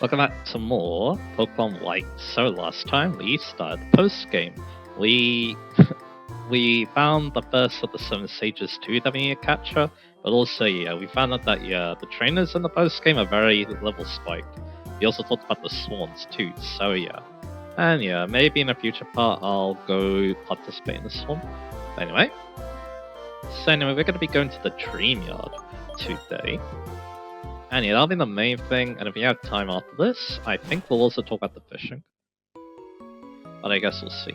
Welcome back to more Pokemon White. So last time we started the post game. We we found the first of the 7 Sages too that we need to capture, but also we found out that the trainers in the post game are very level spiked. We also talked about the Swans too, so and maybe in a future part I'll go participate in the Swan. But anyway, we're going to be going to the Dreamyard today. And that'll be the main thing, and if we have time after this, I think we'll also talk about the fishing. But I guess we'll see.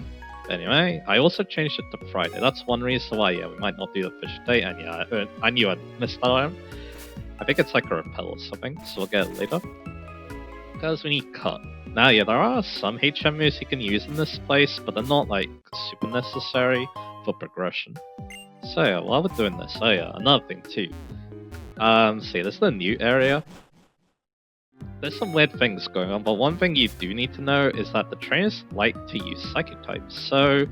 Anyway, I also changed it to Friday. That's one reason why, we might not do the fish day, and I knew I'd missed that item. I think it's like a repel or something, so we'll get it later. Because we need cut. Now, there are some HM moves you can use in this place, but they're not, like, super necessary for progression. So, while we're doing this, another thing too. See, this is the new area. There's some weird things going on, but one thing you do need to know is that the trainers like to use psychic types. So,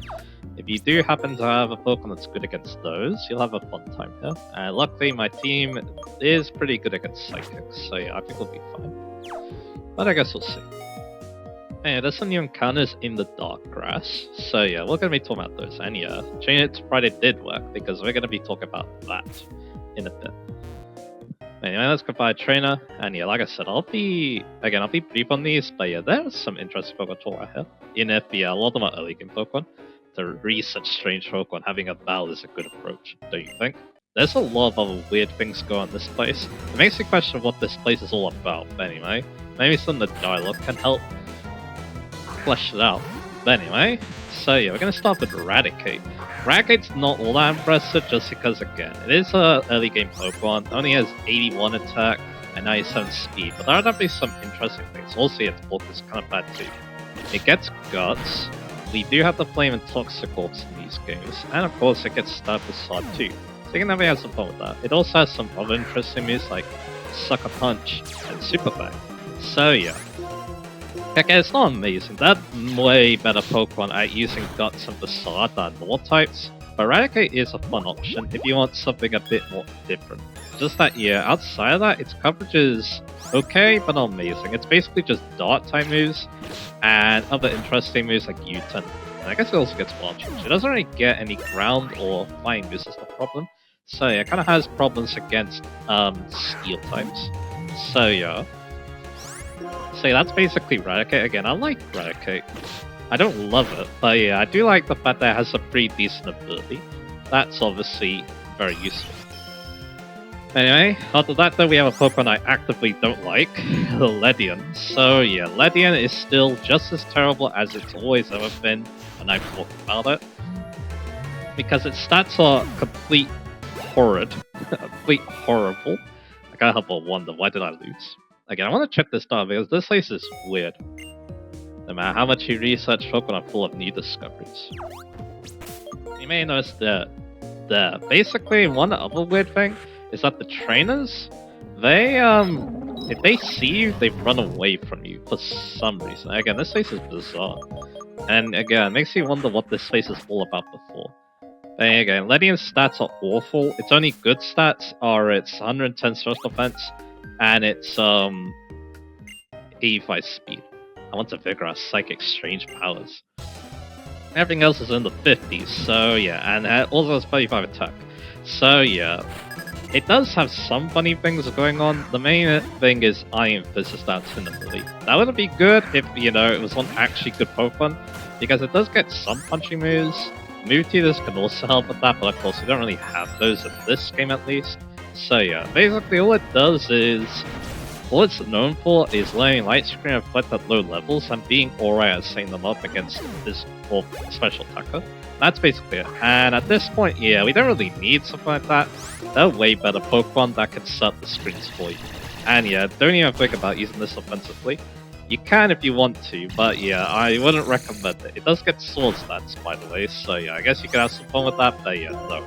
if you do happen to have a Pokemon that's good against those, you'll have a fun time here. And luckily, my team is pretty good against psychics, so I think we'll be fine. But I guess we'll see. Anyway, there's some new encounters in the dark grass, so we're going to be talking about those. And changing it to Friday did work, because we're going to be talking about that in a bit. Anyway, let's go buy a trainer, and like I said, I'll be brief on these, but there's some interesting Pokemon to talk about here. Even if, a lot of them are early game Pokemon, to research strange Pokemon, having a battle is a good approach, don't you think? There's a lot of other weird things going on in this place. It makes me question what this place is all about, but anyway, maybe some of the dialogue can help flesh it out. But anyway, so we're gonna start with Eradicate. Eradicate's not all that impressive just because, again, it is an early game Pokemon, only has 81 attack and 97 speed, but there are definitely some interesting things. Also, its bulk is kind of bad too. It gets Guts, we do have the Flame and Toxic Orbs in these games, and of course it gets Stabbed with Sword too, so you can definitely have some fun with that. It also has some other interesting moves like Sucker Punch and Super Bang. So okay, it's not amazing. They're way better Pokemon at using Guts and Facade than more types, but Eradicate is a fun option if you want something a bit more different. Just that, outside of that, its coverage is okay, but not amazing. It's basically just Dart type moves and other interesting moves like U-turn. And I guess it also gets Wild Charge. It doesn't really get any ground or flying moves, is the problem. So it kind of has problems against Steel types. So So that's basically Eradicate. Again, I like Eradicate. I don't love it, but I do like the fact that it has a pretty decent ability. That's obviously very useful. Anyway, after that though, we have a Pokemon I actively don't like, the Ledian. So Ledian is still just as terrible as it's always ever been when I've talked about it. Because its stats are complete horrid. Complete horrible. I can't help but wonder, why did I lose? Again, I want to check this down because this place is weird. No matter how much you research, Pokemon are full of new discoveries. You may notice that basically one other weird thing is that the trainers, they if they see you, they run away from you for some reason. Again, this place is bizarre. And again, it makes you wonder what this place is all about before. But again, Ledian's stats are awful. Its only good stats are its 110 special defense and it's 85 speed. I want to figure out Psychic Strange powers. Everything else is in the 50s, so and it also has 35 attack. So it does have some funny things going on. The main thing is Iron Fist is down to an ability. That wouldn't be good if, it was one actually good Pokemon, because it does get some punchy moves. Move Tutors can also help with that, but of course we don't really have those in this game at least. So basically all it does is, all it's known for is letting Light Screen reflect at low levels and being alright at setting them up against this or special attacker. That's basically it. And at this point, we don't really need something like that. There are way better Pokemon that can set the screens for you. And don't even think about using this offensively. You can if you want to, but I wouldn't recommend it. It does get sword stats, by the way, so I guess you can have some fun with that, but no.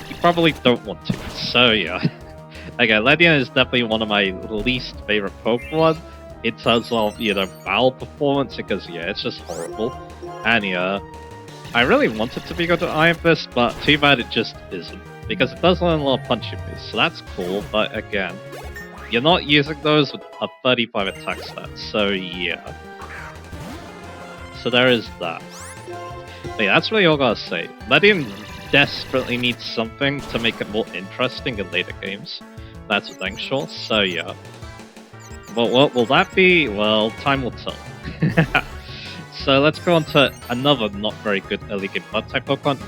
You probably don't want to, so Again, Ledian is definitely one of my least favorite Pokemon in terms of, battle performance, because it's just horrible. And I really want it to be good to Iron Fist, but too bad it just isn't, because it does learn a lot of punchy moves, so that's cool, but again, you're not using those with a 35 attack stat, so yeah. So there is that. But yeah, that's really all I gotta say. Ledian desperately needs something to make it more interesting in later games. That's for dang sure, so yeah. But what will that be? Well, time will tell. So let's go on to another not very good early game blood type Pokemon,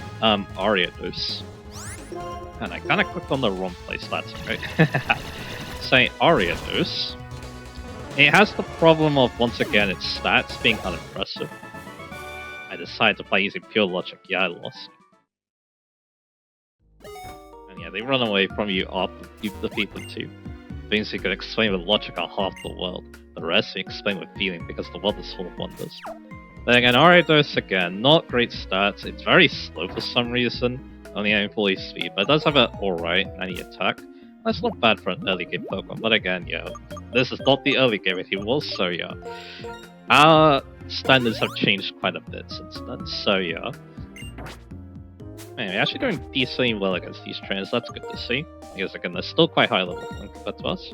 Ariados. And I kinda clicked on the wrong place, that's okay. Say Ariados. It has the problem of, once again, its stats being unimpressive. I decided to play using pure logic, yeah, I lost. And yeah, they run away from you after you defeat them too. Things you can explain with logic are half the world. The rest you explain with feeling because the world is full of wonders. Then again, Ariados again, not great stats. It's very slow for some reason, only having 40 speed, but it does have an alright 90 attack. That's not bad for an early game Pokemon, but again, yeah, this is not the early game if he was, so yeah. Our standards have changed quite a bit since then, so yeah. Man, we're actually doing decently well against these trainers, that's good to see. Because again, they're still quite high level compared to us.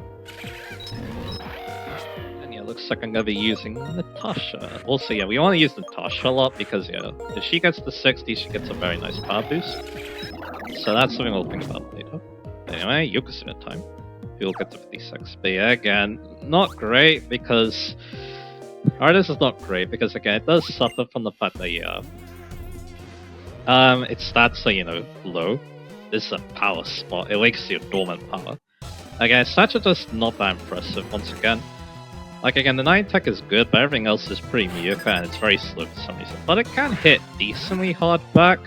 And yeah, looks like I'm gonna be using Natasha. Also, yeah, we want to use Natasha a lot because, yeah, if she gets to 60, she gets a very nice power boost. So that's something we'll think about later. Anyway, Yokozuna time. We'll get to 56. But yeah, again, not great because... This is not great because, again, it does suffer from the fact that, yeah, its stats are, you know, low. This is a power spot. It wakes your dormant power. Again, stats are just not that impressive once again. Like again, the 9 tech is good, but everything else is pretty mediocre and it's very slow for some reason. But it can hit decently hard back,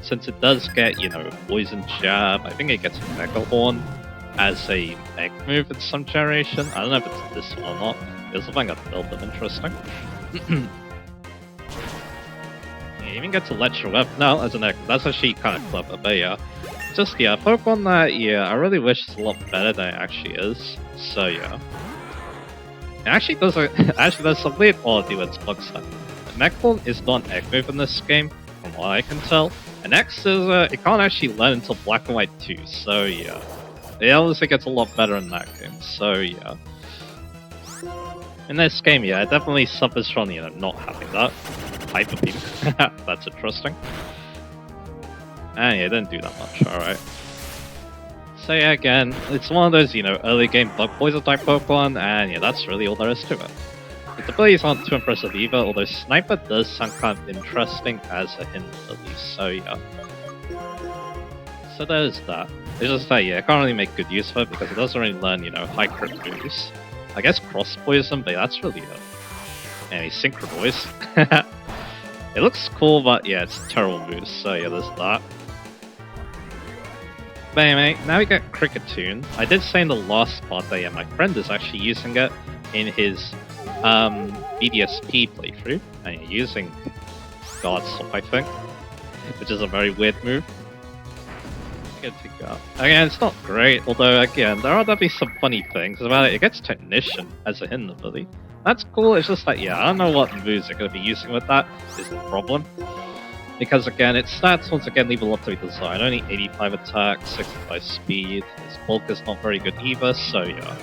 since it does get, you know, Poison Jab. I think it gets Mega Horn as a egg move in some generation. I don't know if it's this one or not. It's something I built them interesting. You even get to Electro Web now as an egg. That's actually kind of clever, but yeah. Just, yeah, Pokemon that, yeah, I really wish it's a lot better than it actually is. So, yeah. It actually does, there's some weird oddity with its bug set. Mechball is not an egg move in this game, from what I can tell. And X is, it can't actually learn until Black and White 2, so yeah. It obviously gets a lot better in that game, so yeah. In this game, yeah, it definitely suffers from, you know, not having that. Hyper Beam. That's interesting. And yeah, it didn't do that much, alright. So yeah, again, it's one of those, you know, early game bug poison type Pokemon, and yeah, that's really all there is to it. Its abilities aren't too impressive either, although Sniper does sound kind of interesting as a hint at least, so yeah. So there's that. It's just that, yeah, I can't really make good use of it because it doesn't really learn, you know, high crit moves. I guess Cross Poison, but that's really it. Anyway, Synchro Voice. It looks cool, but yeah, it's terrible moves, so yeah, there's that. But anyway, now we get Cricketune. I did say in the last part that, yeah, my friend is actually using it in his BDSP playthrough, and you're using Guard Slop, I think, which is a very weird move. Again, it's not great, although again, there are definitely some funny things about it. It gets Technician as a hidden ability. That's cool, it's just that, yeah, I don't know what moves they're going to be using with that, is the problem. Because again, its stats once again leave a lot to be desired. Only 85 attack, 65 speed, its bulk is not very good either, so yeah.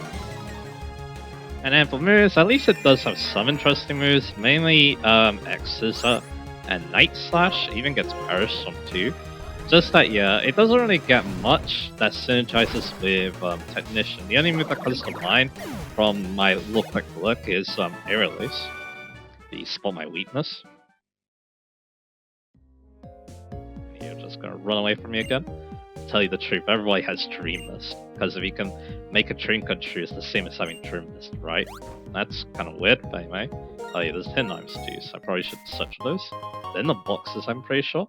And then for moves, at least it does have some interesting moves, mainly X-Scissor and Night Slash, even gets Perish Storm too. Just that, yeah, it doesn't really get much that synergizes with Technician. The only move that comes to mind from my little quick look is Air Release. The Spot My Weakness. You're just gonna run away from me again? To tell you the truth, everybody has Dream Mist. Because if you can make a dream come true, it's the same as having Dream Mist, right? That's kind of weird, but anyway. Oh yeah, there's Tin Knives too, so I probably should search those. They're in the boxes, I'm pretty sure.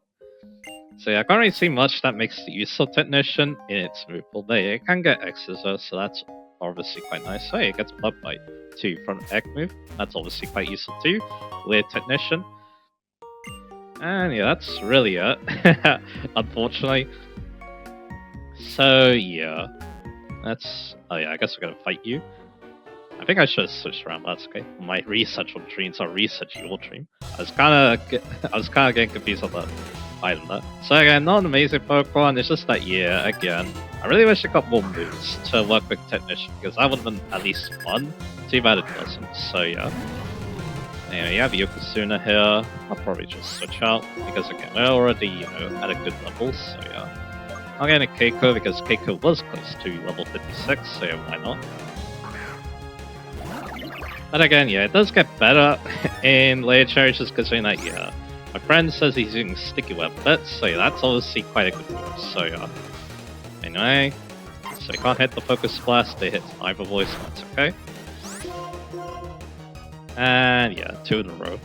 So yeah, I can't really see much that makes use of Technician in its move pool. There, it can get X-Scissor, so that's obviously quite nice. Hey, it gets Blood Bite too from Egg move. That's obviously quite useful too with Technician. And yeah, that's really it, unfortunately. So yeah, that's... oh yeah, I guess we're gonna fight you. I think I should have switched around, but that's okay. My research on dreams, I'll research your dream. I was kind of getting confused on that item there. So again, not an amazing Pokemon, it's just that, yeah, again, I really wish it got more moves to work with Technician, because that would have been at least fun. Too bad it doesn't, so yeah. Anyway, you have Yokozuna here. I'll probably just switch out, because again, we're already, you know, at a good level, so yeah. I'll get a Keiko, because Keiko was close to level 56, so yeah, why not? But again, yeah, it does get better in later challenges, considering that, yeah, my friend says he's using Sticky Web bits, so yeah, that's obviously quite a good move, so yeah. Anyway, so he can't hit the Focus Blast, they hit Hyper Voice, that's okay. And yeah, 2 in a row.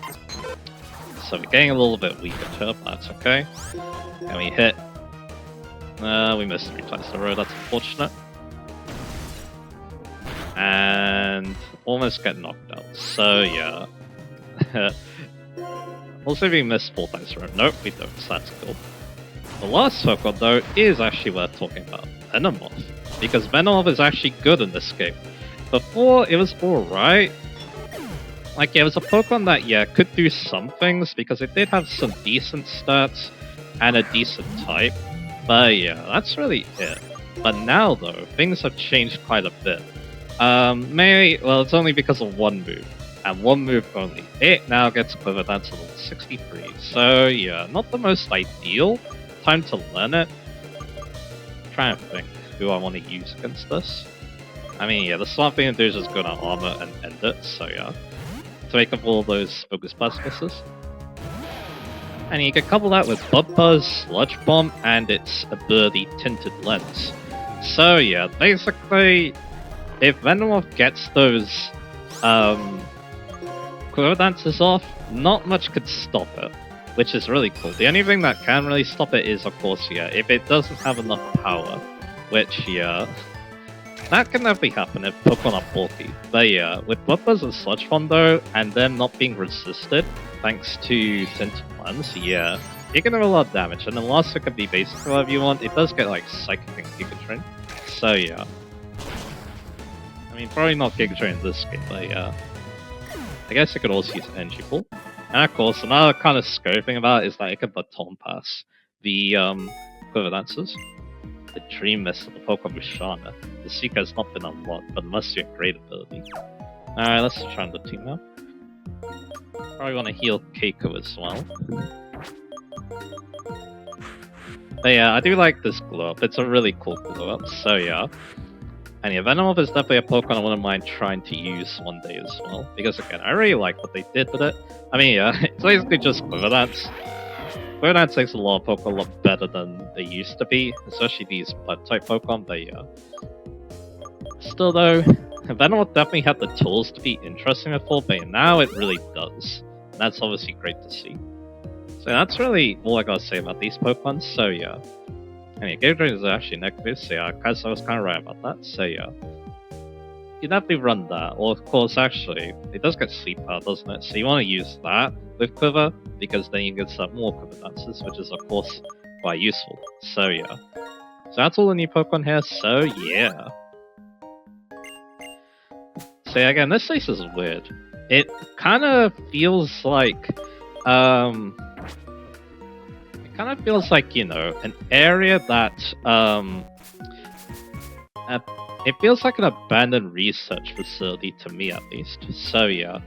So we're getting a little bit weaker here, but that's okay. And we hit... we missed 3 times in a row, that's unfortunate. And almost get knocked out, so yeah. Also, we missed 4 times in a row. Nope, we don't, so that's cool. The last Pokemon, though, is actually worth talking about. Venomoth. Because Venomoth is actually good in this game. Before, it was alright. Like, yeah, it was a Pokemon that, yeah, could do some things, because it did have some decent stats and a decent type. But yeah, that's really it. But now, though, things have changed quite a bit. Well, it's only because of one move. And one move only. It now gets Quiver Dance to level 63. So yeah, not the most ideal time to learn it. I'm trying to think who I want to use against this. I mean, yeah, the smart thing to do is just go down armor and end it, so yeah. To make up all those Focus Blast misses. And you can couple that with Bud Buzz, Sludge Bomb, and its ability Tinted Lens. So yeah, basically, if Venomoth gets those Quiver Dances off, not much could stop it, which is really cool. The only thing that can really stop it is, of course, yeah, if it doesn't have enough power, which, yeah, that can definitely happen if Pokemon are bulky. But yeah, with Blood Buzz and Sludge Bomb though, and them not being resisted, thanks to Tinted Lens, yeah, you can do a lot of damage, and the last could be basically whatever you want. It does get, like, Psychic and Giga Drain, so yeah. I mean, probably not Giga Drain in this game, but yeah. I guess I could also use Energy Ball. And of course, another kind of scary thing about it is that it can Baton Pass the Quiver Dances. The Dream Mist of the Pokemon Bushana. The secret has not been unlocked, but must be a great ability. Alright, let's try the team now. Probably want to heal Keiko as well. But yeah, I do like this glow up. It's a really cool glow up, so yeah. And yeah, Venomoth is definitely a Pokemon I wouldn't mind trying to use one day as well. Because again, I really like what they did with it. I mean, yeah, it's basically just Quiver Dance. Quiver Dance makes a lot of Pokemon look better than they used to be, especially these Blood-type Pokemon, but yeah. Still though, Venomoth definitely had the tools to be interesting before, but now it really does. And that's obviously great to see. So that's really all I gotta say about these Pokemon, so yeah. And yeah, Giga Drain is actually negative, so yeah, I was kind of right about that, so yeah. You definitely run that, or of course, actually, it does get Sleep Power, doesn't it? So you want to use that with Quiver, because then you can get more Quiver Dances, which is, of course, quite useful. So yeah. So that's all the new Pokemon here, so yeah. So yeah, again, this place is weird. It kind of feels like, kind of feels like, you know, an area that, it feels like an abandoned research facility to me, at least. So, yeah.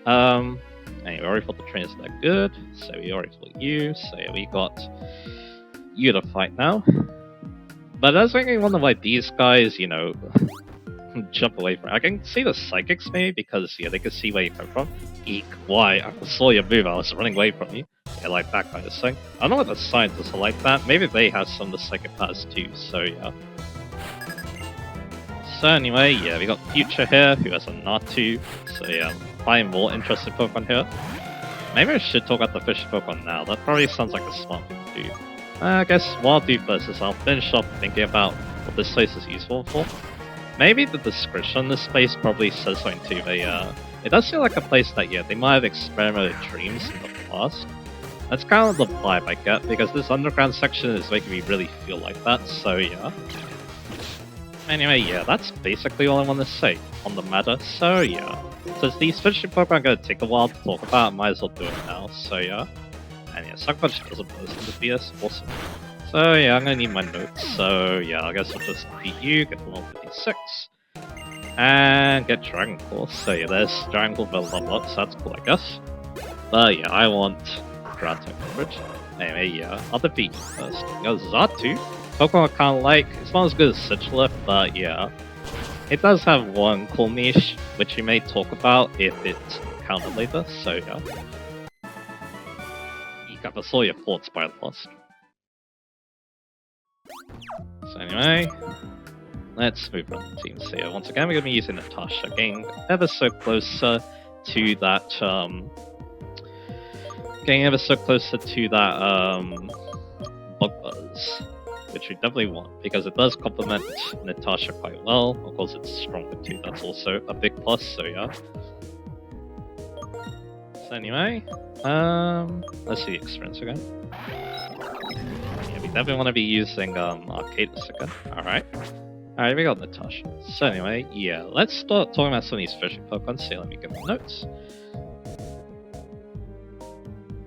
Anyway, we already thought the trainers that good, so we already fought you, so yeah, we got you to fight now. But I was making me wonder why these guys, you know, jump away from it. I can see the Psychics maybe, because, yeah, they can see where you come from. Eek, why? I saw your move, I was running away from you. Yeah, like that kind of thing. I don't know what the scientists are like that. Maybe they have some of the psychic powers too, so yeah. So anyway, yeah, we got Future here, who has a Natu. So yeah, finding more interesting Pokemon here. Maybe I should talk about the fish Pokemon now. That probably sounds like a smart thing to do. I guess what I'll do first is I'll finish up thinking about what this place is useful for. Maybe the description of this place probably says something too, but yeah. It does feel like a place that, yeah, they might have experimented dreams in the past. That's kind of the vibe I get, because this underground section is making me really feel like that, so yeah. Anyway, yeah, that's basically all I want to say on the matter, so yeah. Since these fishing Pokemon are going to take a while to talk about, I might as well do it now, so yeah. And yeah, Sucker Punch doesn't post in the BS, awesome. So yeah, I'm gonna need my notes. So yeah, I guess I'll just beat you, get level 56. And get Dragon Claw. So yeah, there's Dragon Claw for level up, so that's cool, I guess. But yeah, I want ground type coverage. Anyway, yeah, I'll defeat you first. Because Zatu, Pokemon I kinda like, it's not as good as Sigilyph, but yeah. It does have one cool niche, which we may talk about if it's counter later, so yeah. I saw your thoughts by lost. So anyway, let's move on to teams here. Once again, we're going to be using Natasha, getting ever so closer to that, Bug Buzz, which we definitely want, because it does complement Natasha quite well. Of course, it's stronger too, that's also a big plus, so yeah. So anyway, let's see the experience again. Yeah, we definitely want to be using Arcadis again. Alright. Alright, we got Natasha. So anyway, yeah, let's start talking about some of these fishing Pokemon. So let me get my notes.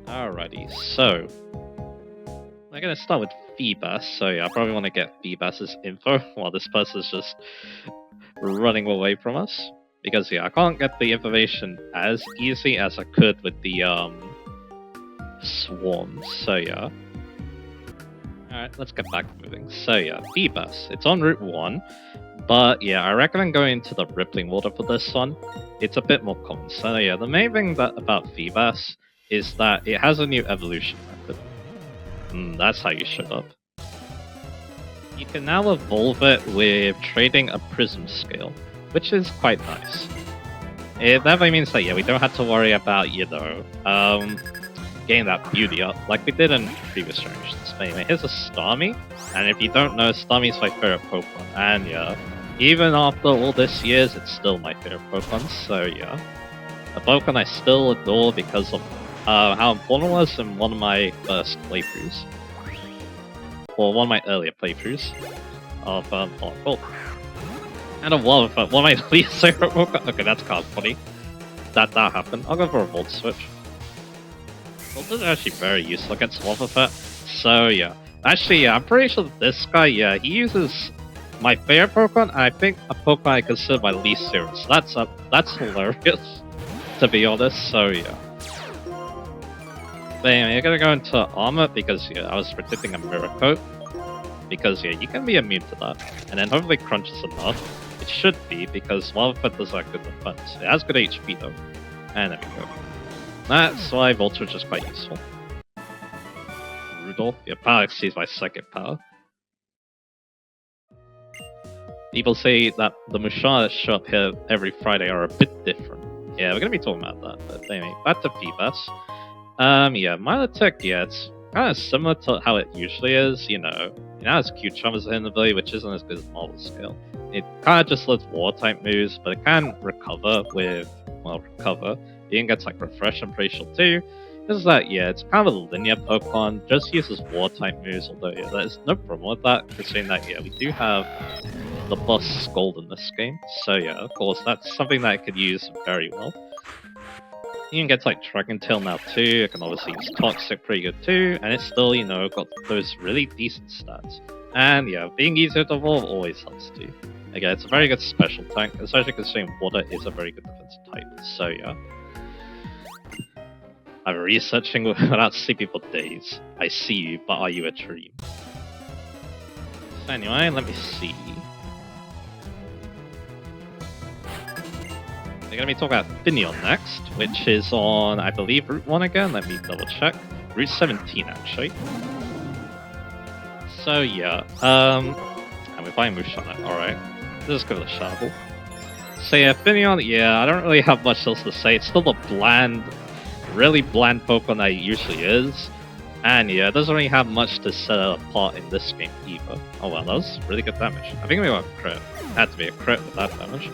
Alrighty, so we're gonna start with Feebas. So yeah, I probably want to get Feebas's info while this person's just running away from us. Because yeah, I can't get the information as easy as I could with the swarms. So yeah. Alright, let's get back moving. So yeah, Feebas. It's on Route 1. But yeah, I recommend going to the Rippling Water for this one. It's a bit more common. So yeah, the main thing about Feebas is that it has a new evolution method. That's how you shut up. You can now evolve it with trading a Prism Scale, which is quite nice. It definitely means that, yeah, we don't have to worry about, you know, getting that beauty up like we did in previous generations. But anyway, here's a Starmie, and if you don't know, Starmie's my favorite Pokemon, and yeah, even after all this years, it's still my favorite Pokemon, so yeah. A Pokemon I still adore because of how important it was in one of my first playthroughs. Or one of my earlier playthroughs of Gold. And one of my least favorite Pokemon. Okay, that's kind of funny. That happened. I'll go for a Volt Switch. Volt is actually very useful against Wobbuffet. So yeah. Actually, yeah, I'm pretty sure that this guy, yeah, he uses my favorite Pokemon, and I think a Pokemon I consider my least favorite. So that's hilarious, to be honest. So yeah. But anyway, you're gonna go into Armor because yeah, I was predicting a Mirror Coat. Because yeah, you can be immune to that. And then hopefully Crunch is enough. It should be, because Wobbuffet does that good defense. It has good HP though. And there we go. That's why Voltage is quite useful. Rudolph, your power exceeds my second power. People say that the Musha that show up here every Friday are a bit different. Yeah, we're gonna be talking about that. But anyway, back to Feebas. Yeah, Milotic, yeah, it's kind of similar to how it usually is, you know. It has Q-Charm as an ability, which isn't as good as Marvel Scale. It kind of just lets Water-type moves, but it can recover with, well, recover. It even gets, like, Refresh, I'm pretty sure, too. Is that, yeah, it's kind of a linear Pokemon, just uses Water-type moves, although, yeah, there's no problem with that, considering that, yeah, we do have the boss Scold in this game. So, yeah, of course, that's something that I could use very well. You can get like Dragon Tail now too, I can obviously use Toxic pretty good too, and it's still, you know, got those really decent stats. And yeah, being easier to evolve always helps too. Again, it's a very good special tank, especially considering Water is a very good defensive type, so yeah. I'm researching without sleeping for days. I see you, but are you a dream? So anyway, let me see. We're going to be talking about Finneon next, which is on, I believe, Route 1 again. Let me double check. Route 17, actually. So, yeah. And we're buying Mushana. Alright. Let's go to the Shovel. So, yeah, Finneon, yeah, I don't really have much else to say. It's still a bland, really bland Pokemon that it usually is. And, yeah, it doesn't really have much to set it apart in this game either. Oh, well, that was really good damage. I think we got a crit. Had to be a crit with that damage.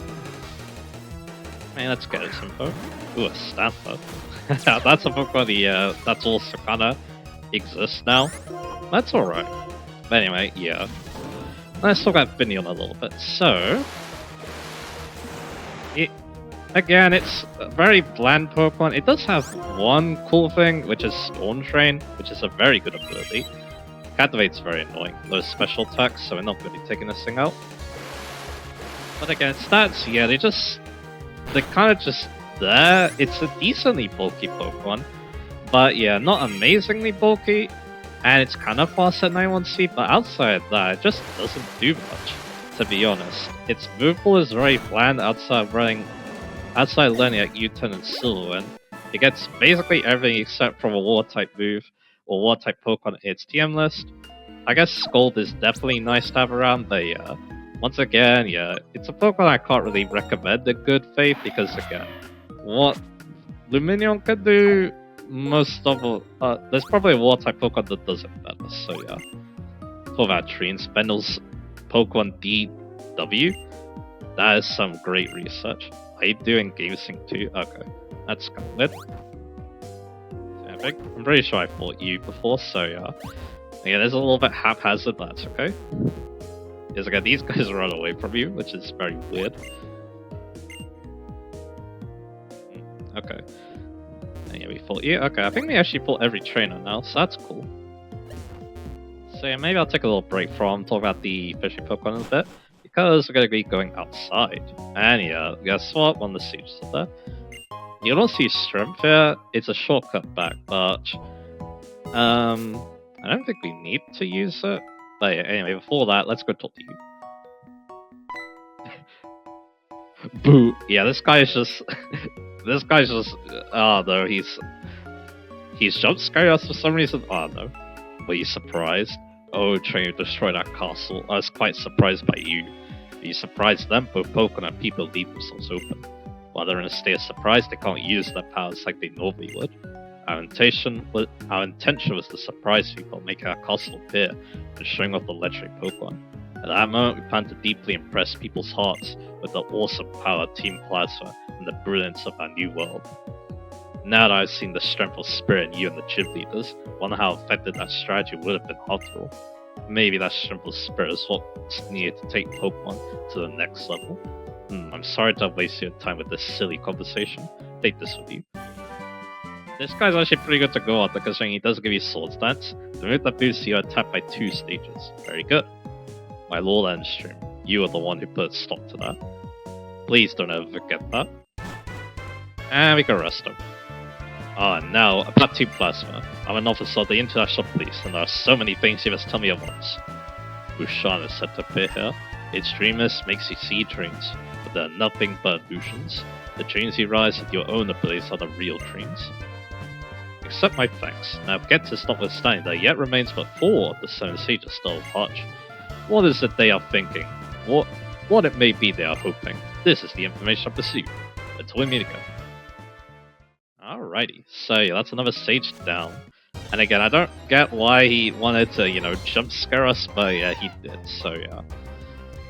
Let's get his info. Ooh, a Stamper. That's a Pokemon that's also kinda exists now. That's alright. But anyway, yeah. Let's talk about Finneon a little bit. So, again, it's a very bland Pokemon. It does have one cool thing, which is Storm Drain, which is a very good ability. Captivate's very annoying. Low special attacks, so we're not going to be taking this thing out. But again, stats, yeah, they're kind of just there. It's a decently bulky Pokemon, but yeah, not amazingly bulky, and it's kind of fast at 91C, but outside that, it just doesn't do much, to be honest. Its move pool is very bland outside learning at U-turn and Silverwind. It gets basically everything except from a Water-type move, or Water-type Pokemon in its TM list. I guess Scald is definitely nice to have around, but yeah, once again, yeah, it's a Pokemon I can't really recommend in good faith, because again, what Lumineon can do, most of there's probably a Water-type Pokemon that does it better, so yeah. Talk about Treants, Bendel's Pokemon DW, that is some great research. Are you doing Game Sync too? Okay, that's kind of lit. I'm pretty sure I fought you before, so yeah. Yeah, there's a little bit haphazard, that's okay. Because again, these guys run away from you, which is very weird. Okay. And yeah, we fought you. Okay, I think we actually fought every trainer now, so that's cool. So yeah, maybe I'll take a little break from talk about the fishing Pokemon a bit, because we're going to be going outside. And yeah, guess what? One of the stages is there. You don't see Strength here, it's a shortcut back, but I don't think we need to use it. But yeah, anyway, before that, let's go talk to you. Boo! Yeah, this guy is just oh no, he's jump scared us for some reason. Oh no. Were you surprised? Oh, trying to destroy that castle. I was quite surprised by you. Are you surprised them? Both Pokemon and people leave themselves open. While they're in a state of surprise, they can't use their powers like they normally would. Our intention was to surprise people, making our castle appear, and showing off the legendary Pokemon. At that moment, we plan to deeply impress people's hearts with the awesome power of Team Plasma and the brilliance of our new world. Now that I've seen the strength of spirit in you and the gym leaders, I wonder how effective that strategy would have been after all. Maybe that strength of spirit is what's needed to take Pokemon to the next level. I'm sorry to have wasted your time with this silly conversation. Take this with you. This guy's actually pretty good to go after, considering he does give you sword stats. The move that boosts you attack by 2 stages. Very good. My lord and stream, you are the one who put a stop to that. Please don't ever forget that. And we can arrest him. And now, about Team Plasma. I'm an officer of the International Police, and there are so many things you must tell me at once. Bushan is said to appear here. Its dreamers makes you see dreams, but they are nothing but illusions. The dreams you rise with your own abilities are the real dreams. Accept my thanks. Now get to notwithstanding there yet remains but 4 of the 7 sages still of Arch. What is it they are thinking? What it may be they are hoping. This is the information I pursue. Until we meet again. Alrighty, so yeah, that's another stage down. And again, I don't get why he wanted to, jump scare us, but yeah, he did, so yeah.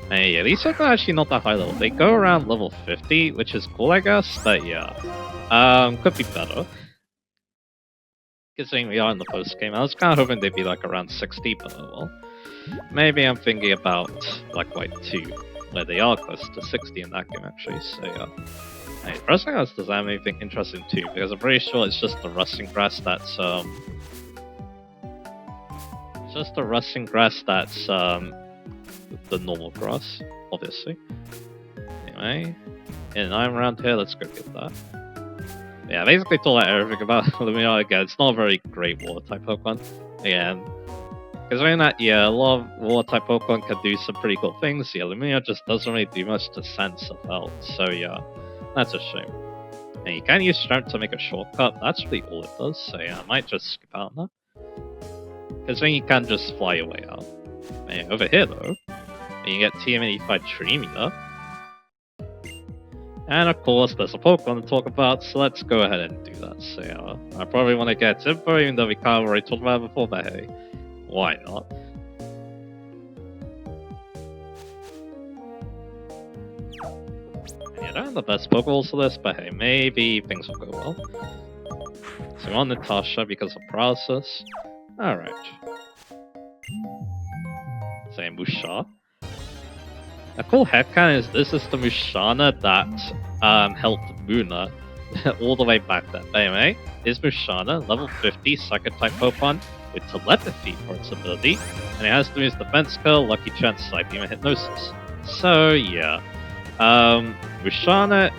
And yeah, these are actually not that high level. They go around level 50, which is cool, I guess, but yeah. Could be better. Considering we are in the post game, I was kind of hoping they'd be like around 60, but oh well. Maybe I'm thinking about like White 2, where they are close to 60 in that game actually, so yeah. Hey, first thing else, does that have anything interesting too? Because I'm pretty sure it's just the rusting grass that's it's just the rusting grass that's the normal grass, obviously. Anyway, and I'm around here, let's go get that. Yeah, basically told out everything about Lumineon again. It's not a very great water type Pokemon. Again, because I mean that, yeah, a lot of water type Pokemon can do some pretty cool things. Yeah, Lumineon just doesn't really do much to send stuff out. So yeah, that's a shame. And you can use Strength to make a shortcut. That's really all it does. So yeah, I might just skip out on that. Because then you can just fly your way out. And over here though, you get TM85 Dreamyard. And of course, there's a Pokemon to talk about, so let's go ahead and do that. So yeah, I probably want to get info, even though we kind of already talked about it before, but hey, why not? And yeah, I don't have the best Pokeballs for this, but hey, maybe things will go well. So we want Natasha because of paralysis. Alright. Same Musha. A cool headcanon is this is the Mushana that helped Muna all the way back there. But anyway, is Mushana, level 50 Psychic type Pokemon with telepathy for its ability, and it has to use defense skill, Lucky Chance, Side Beam, and Hypnosis. So yeah, Mushana.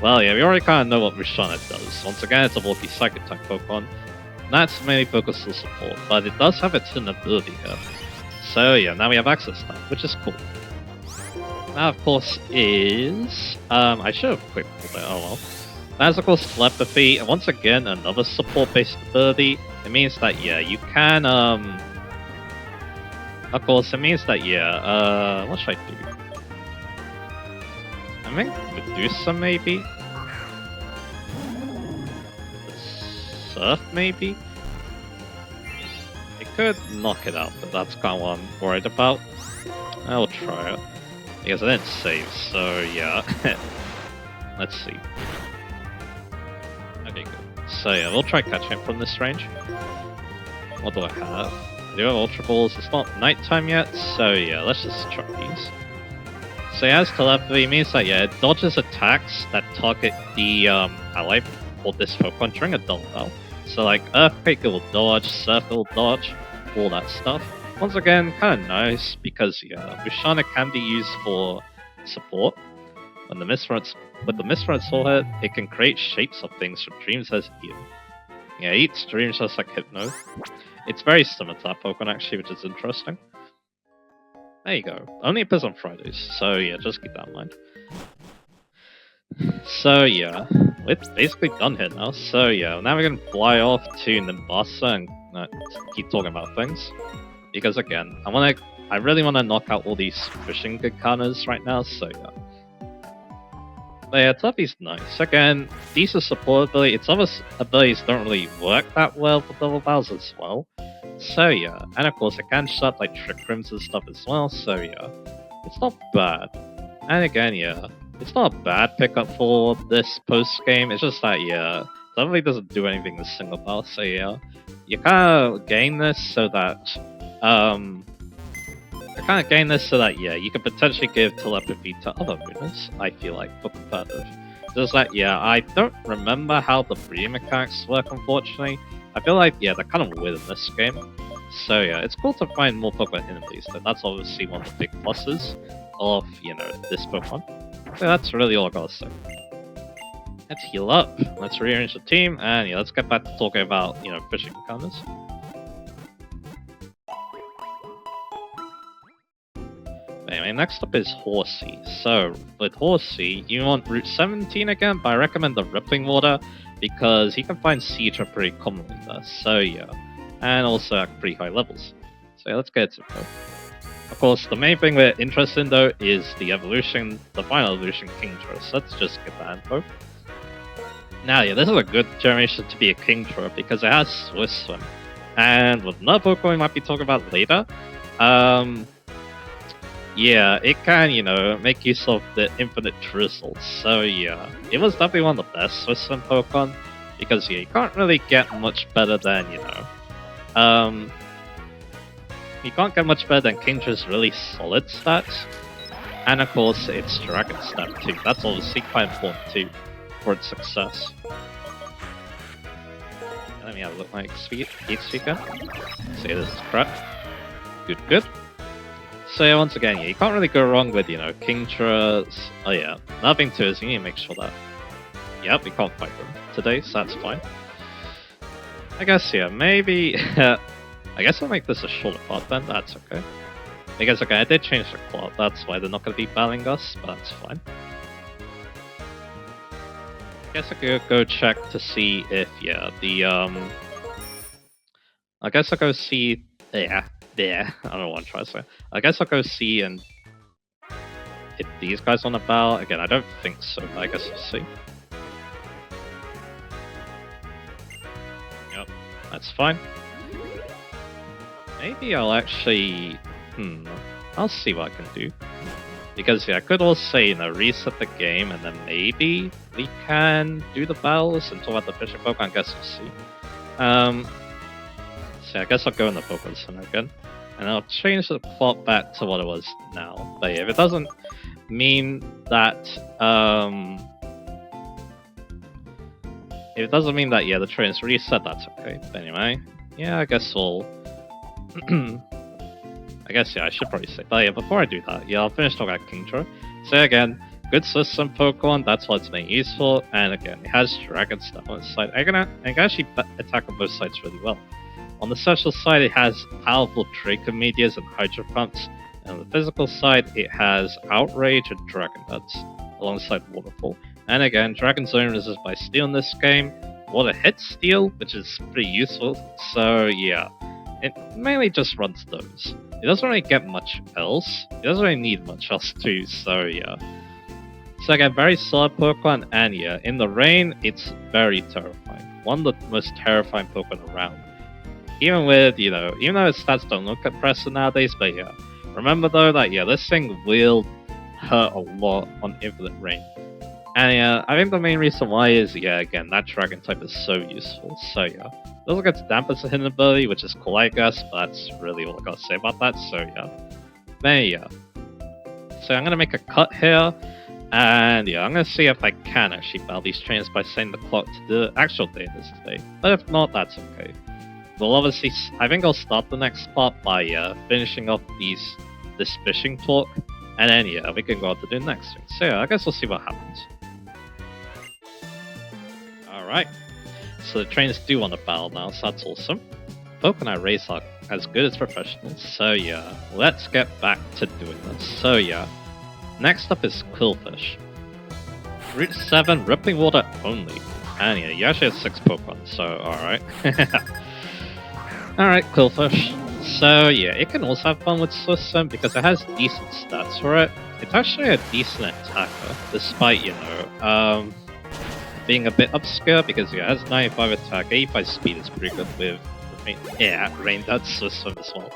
Well, yeah, we already kind of know what Mushana does. Once again, it's a bulky Psychic type Pokemon. That's mainly focused on support, but it does have its hidden ability here. So yeah, now we have access to that, which is cool. That of course is I should have quick pulled it. Oh well. That's of course telepathy, and once again another support-based ability. It means that yeah, you can of course it means that yeah, what should I do? I think Medusa maybe? Surf maybe? It could knock it out, but that's kind of what I'm worried about. I'll try it. Because I didn't save, so yeah. Let's see. Okay, good. So yeah, we'll try catching it from this range. What do I have? I do have Ultra Balls. It's not nighttime yet, so yeah, let's just try these. So yeah, as telepathy means that yeah, it dodges attacks that target the ally or this Pokemon during a double battle. So like Earthquake it will dodge, Surf it will dodge, all that stuff. Once again, kind of nice because yeah, Mushana can be used for support. When the Misfront Soul Head, it can create shapes of things from dreams as heal. Yeah, it eats dreams just like Hypno. It's very similar to that Pokemon actually, which is interesting. There you go. Only appears on Fridays, so yeah, just keep that in mind. So yeah, we're basically done here now. So yeah, now we're gonna fly off to Nimbasa and keep talking about things. Because again, I really wanna knock out all these fishing Gikanas right now, so yeah. But yeah, Tuffy's nice. Again, decent support ability. Its other abilities don't really work that well for double battles as well. So yeah, and of course it can shut like Trick Rims and stuff as well, so yeah. It's not bad. And again, yeah, it's not a bad pickup for this post-game, it's just that yeah, it really doesn't do anything in single battle, so yeah. You kind of gain this so that yeah, you can potentially give telepathy to other winners, I feel like, for competitive. Just that, yeah, I don't remember how the breeding mechanics work, unfortunately. I feel like, yeah, they're kind of weird in this game. So yeah, it's cool to find more Pokemon in these, though. That's obviously one of the big pluses of, you know, this Pokemon. So that's really all I gotta say. Let's heal up, let's rearrange the team, and yeah, let's get back to talking about, you know, fishing encounters. Anyway, next up is Horsey. So, with Horsey, you want Route 17 again, but I recommend the Rippling Water because he can find Cedra pretty commonly there, so yeah. And also at pretty high levels. So yeah, let's get to it though. Of course, the main thing we're interested in though is the evolution, the final evolution Kingdra, so let's just get that info. Now yeah, this is a good generation to be a Kingdra because it has Swiss Swim. And with another Pokemon we might be talking about later, yeah, it can, you know, make use of the infinite drizzle. So yeah, it was definitely one of the best Swiss Swim Pokemon because yeah, you can't really get much better than, you know, you can't get much better than Kingdra's really solid stats. And of course, it's Dragon Step too. That's obviously quite important too for its success. Let me have a look at my XP again. See, this is crap. Good, good. So yeah, once again, yeah, you can't really go wrong with, you know, Kingdra's... Oh yeah, another thing too is you need to make sure that... Yep, we can't fight them today, so that's fine. I guess, yeah, maybe... I guess I'll make this a shorter part then, that's okay. Because, okay, I did change the clock, that's why they're not going to be battling us, but that's fine. I guess I could go check to see if, yeah, the, I guess I'll go see... Yeah. I don't know what I'm trying to say. I guess I'll go see and if these guys on the battle. Again, I don't think so, but I guess we'll see. Yep, that's fine. Maybe I'll actually... I'll see what I can do. Because, yeah, I could also, you know, reset the game and then maybe we can do the battles and talk about the fishing Pokemon. I guess we'll see. So I guess I'll go in the Pokemon Center again. And I'll change the plot back to what it was now. But yeah, if it doesn't mean that, It doesn't mean that, yeah, the train's reset, that's okay. But anyway, yeah, I guess we'll... I guess, yeah, I should probably say. But yeah, before I do that, yeah, I'll finish talking about Kingdra. So again, good system Pokemon, that's what it's made useful. And again, it has Dragon stuff on its side. I can actually attack on both sides really well. On the social side, it has powerful Draco Medias and Hydro Pumps. And on the physical side, it has Outrage and Dragon Dance, alongside Waterfall. And again, Dragon Zone resists by Steel in this game. Water hits Steel, which is pretty useful. So yeah, it mainly just runs those. It doesn't really get much else. It doesn't really need much else too, so yeah. So again, very solid Pokemon, and yeah, in the rain, it's very terrifying. One of the most terrifying Pokemon around. Even with, even though its stats don't look impressive nowadays, but yeah. Remember though that, yeah, this thing will hurt a lot on Infinite Rain. And yeah, I think the main reason why is, yeah, again, that Dragon type is so useful, so yeah. It also gets Dampers hidden ability, which is cool, I guess, but that's really all I gotta say about that, so yeah. There you go. So I'm gonna make a cut here, and yeah, I'm gonna see if I can actually battle these trains by setting the clock to the actual day this today. But if not, that's okay. We'll obviously, I think I'll start the next part by finishing off this fishing talk, and then yeah, we can go on to the next thing. So yeah, I guess we'll see what happens. Alright. So the trains do want to battle now, so that's awesome. Pokemon I race are as good as professionals, so yeah, let's get back to doing this. So yeah, next up is Quillfish. Route 7, Rippling Water only. And yeah, you actually have 6 Pokemon, so alright. Alright, Quillfish. So yeah, it can also have fun with System because it has decent stats for it. It's actually a decent attacker, despite, being a bit obscure because yeah, it has 95 attack, 85 speed is pretty good with Rain Dance System as well.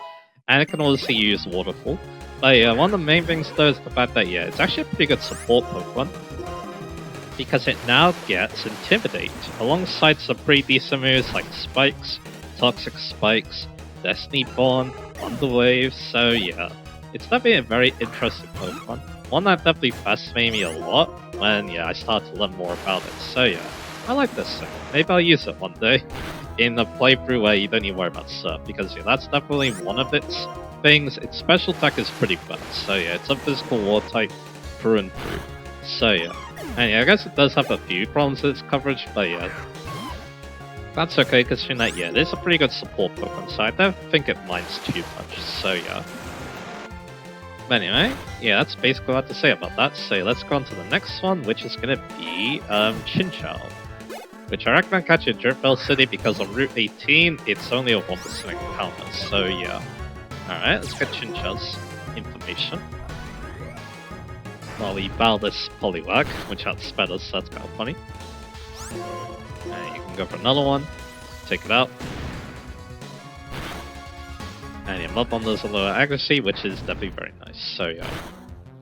And it can also use Waterfall. But yeah, one of the main things though is the fact that yeah, it's actually a pretty good support Pokemon. Because it now gets Intimidate, alongside some pretty decent moves like Spikes, Toxic Spikes, Destiny Born, Underwave, so yeah. It's definitely a very interesting Pokemon. One that definitely fascinated me a lot when I started to learn more about it. So yeah, I like this thing. Maybe I'll use it one day in a playthrough where you don't need to worry about Surf, because yeah, that's definitely one of its things. Its special attack is pretty bad. So yeah, it's a physical war type through and through. So yeah. And yeah, I guess it does have a few problems with its coverage, but yeah. That's okay, considering that yeah, there's a pretty good support Pokemon, so I don't think it minds too much. So yeah. But anyway, yeah, that's basically what I have to say about that. So let's go on to the next one, which is gonna be Chinchou. Which I recommend catching in Driftbell City because on Route 18, it's only a 1% encounter. So yeah. Alright, let's get Chinchou's information. While we battle this Poliwag, which outsped us, so that's kind of funny. And you can go for another one, take it out. And your Mud Bomb does a lower accuracy, which is definitely very nice. So yeah.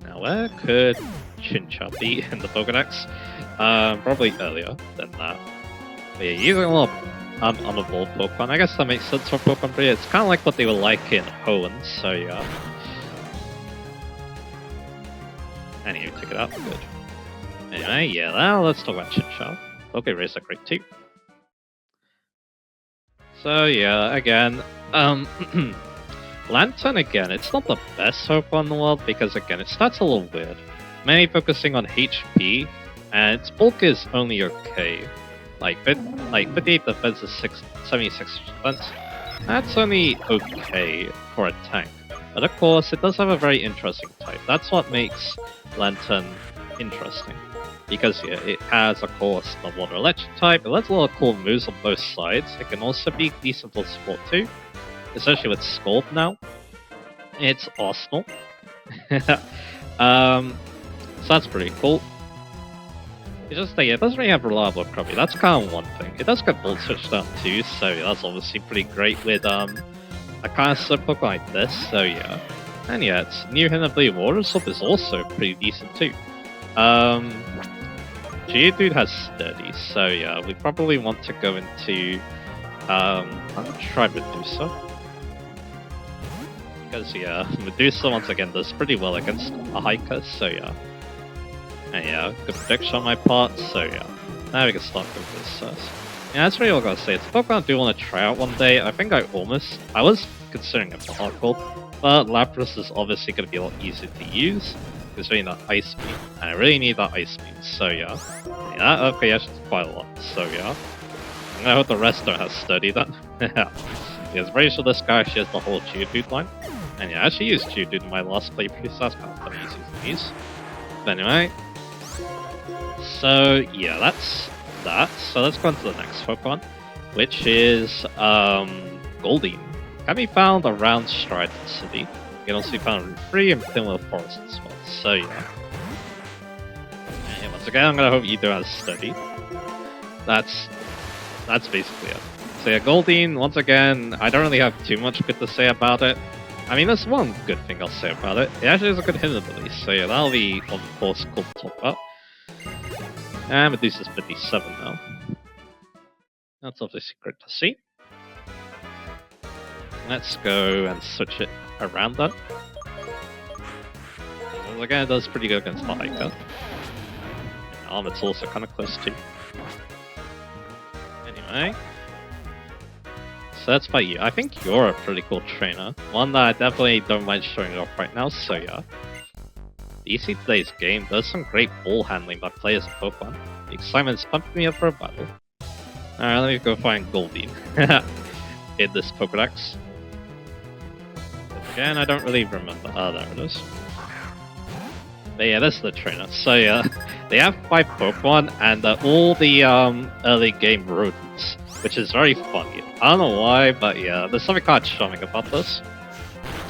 Now where could Chinchou be in the Pokédex? Probably earlier than that. But yeah, using a lot of unevolved Pokemon. I guess that makes sense for Pokemon breed. It's kind of like what they were like in Hoenn, so yeah. Anyway, check it out. Good. Anyway, yeah, now let's talk about Chinchou. Okay, race are great too. So yeah, again, Lantern again, it's not the best Pokemon in the world because again, it starts a little weird. Mainly focusing on HP, and its bulk is only okay. Like 58 defense is 76 defense. That's only okay for a tank. But of course, it does have a very interesting type. That's what makes Lantern interesting. Because yeah, it has, of course, the Water Electric type. It lets a lot of cool moves on both sides. It can also be decent for support too. Especially with Scald now. It's Arsenal. So that's pretty cool. It's just that yeah, it doesn't really have reliable recovery. That's kind of one thing. It does get Volt Switch down too, so yeah, that's obviously pretty great with a kind of slip Pokemon like this, so yeah. And yeah, its new hidden ability Water Slip is also pretty decent too. Geodude has Sturdy, so yeah, we probably want to go into I'll try Medusa. Because yeah, Medusa once again does pretty well against a hiker, so yeah. And yeah, good prediction on my part, so yeah. Now we can start with this first. Yeah, that's really all I gotta say. It's a Pokemon I do want to try out one day. I think I was considering it for hardcore, but Lapras is obviously gonna be a lot easier to use. Because we need that Ice Beam, and I really need that Ice Beam, so yeah. Yeah, okay, actually quite a lot, so yeah. I hope the rest don't have Sturdy then. Because I'm pretty sure this guy actually has the whole Geodude line. And yeah, I actually used Geodude in my last playthrough, so that's kind of funny using these. But anyway. So yeah, that's that. So let's go on to the next Pokemon, which is Goldeen. Can be found around Strident City. You can also be found in Route 3 and Pinwheel Forest as well. So yeah. And once again, I'm gonna hope you do have Sturdy. That's basically it. So yeah, Goldeen, once again, I don't really have too much good to say about it. I mean, there's one good thing I'll say about it. It actually has a good hit ability, so yeah, that'll be, of course, cool to talk about. And Medusa's 57 now. That's obviously great to see. Let's go and switch it around then. Once again, it does pretty good against the Hiker. It's also kind of close too. Anyway. So let's fight you. I think you're a pretty cool trainer. One that I definitely don't mind showing off right now, so yeah. The EC today's game does some great ball handling by players of Pokemon. The excitement's pumping me up for a battle. Alright, let me go find Goldeen in this Pokédex. Again, I don't really remember. Oh, there it is. But yeah, that's the trainer. So yeah, they have 5 Pokemon, and all the early game rodents, which is very funny. I don't know why, but yeah, there's something kind of charming about this.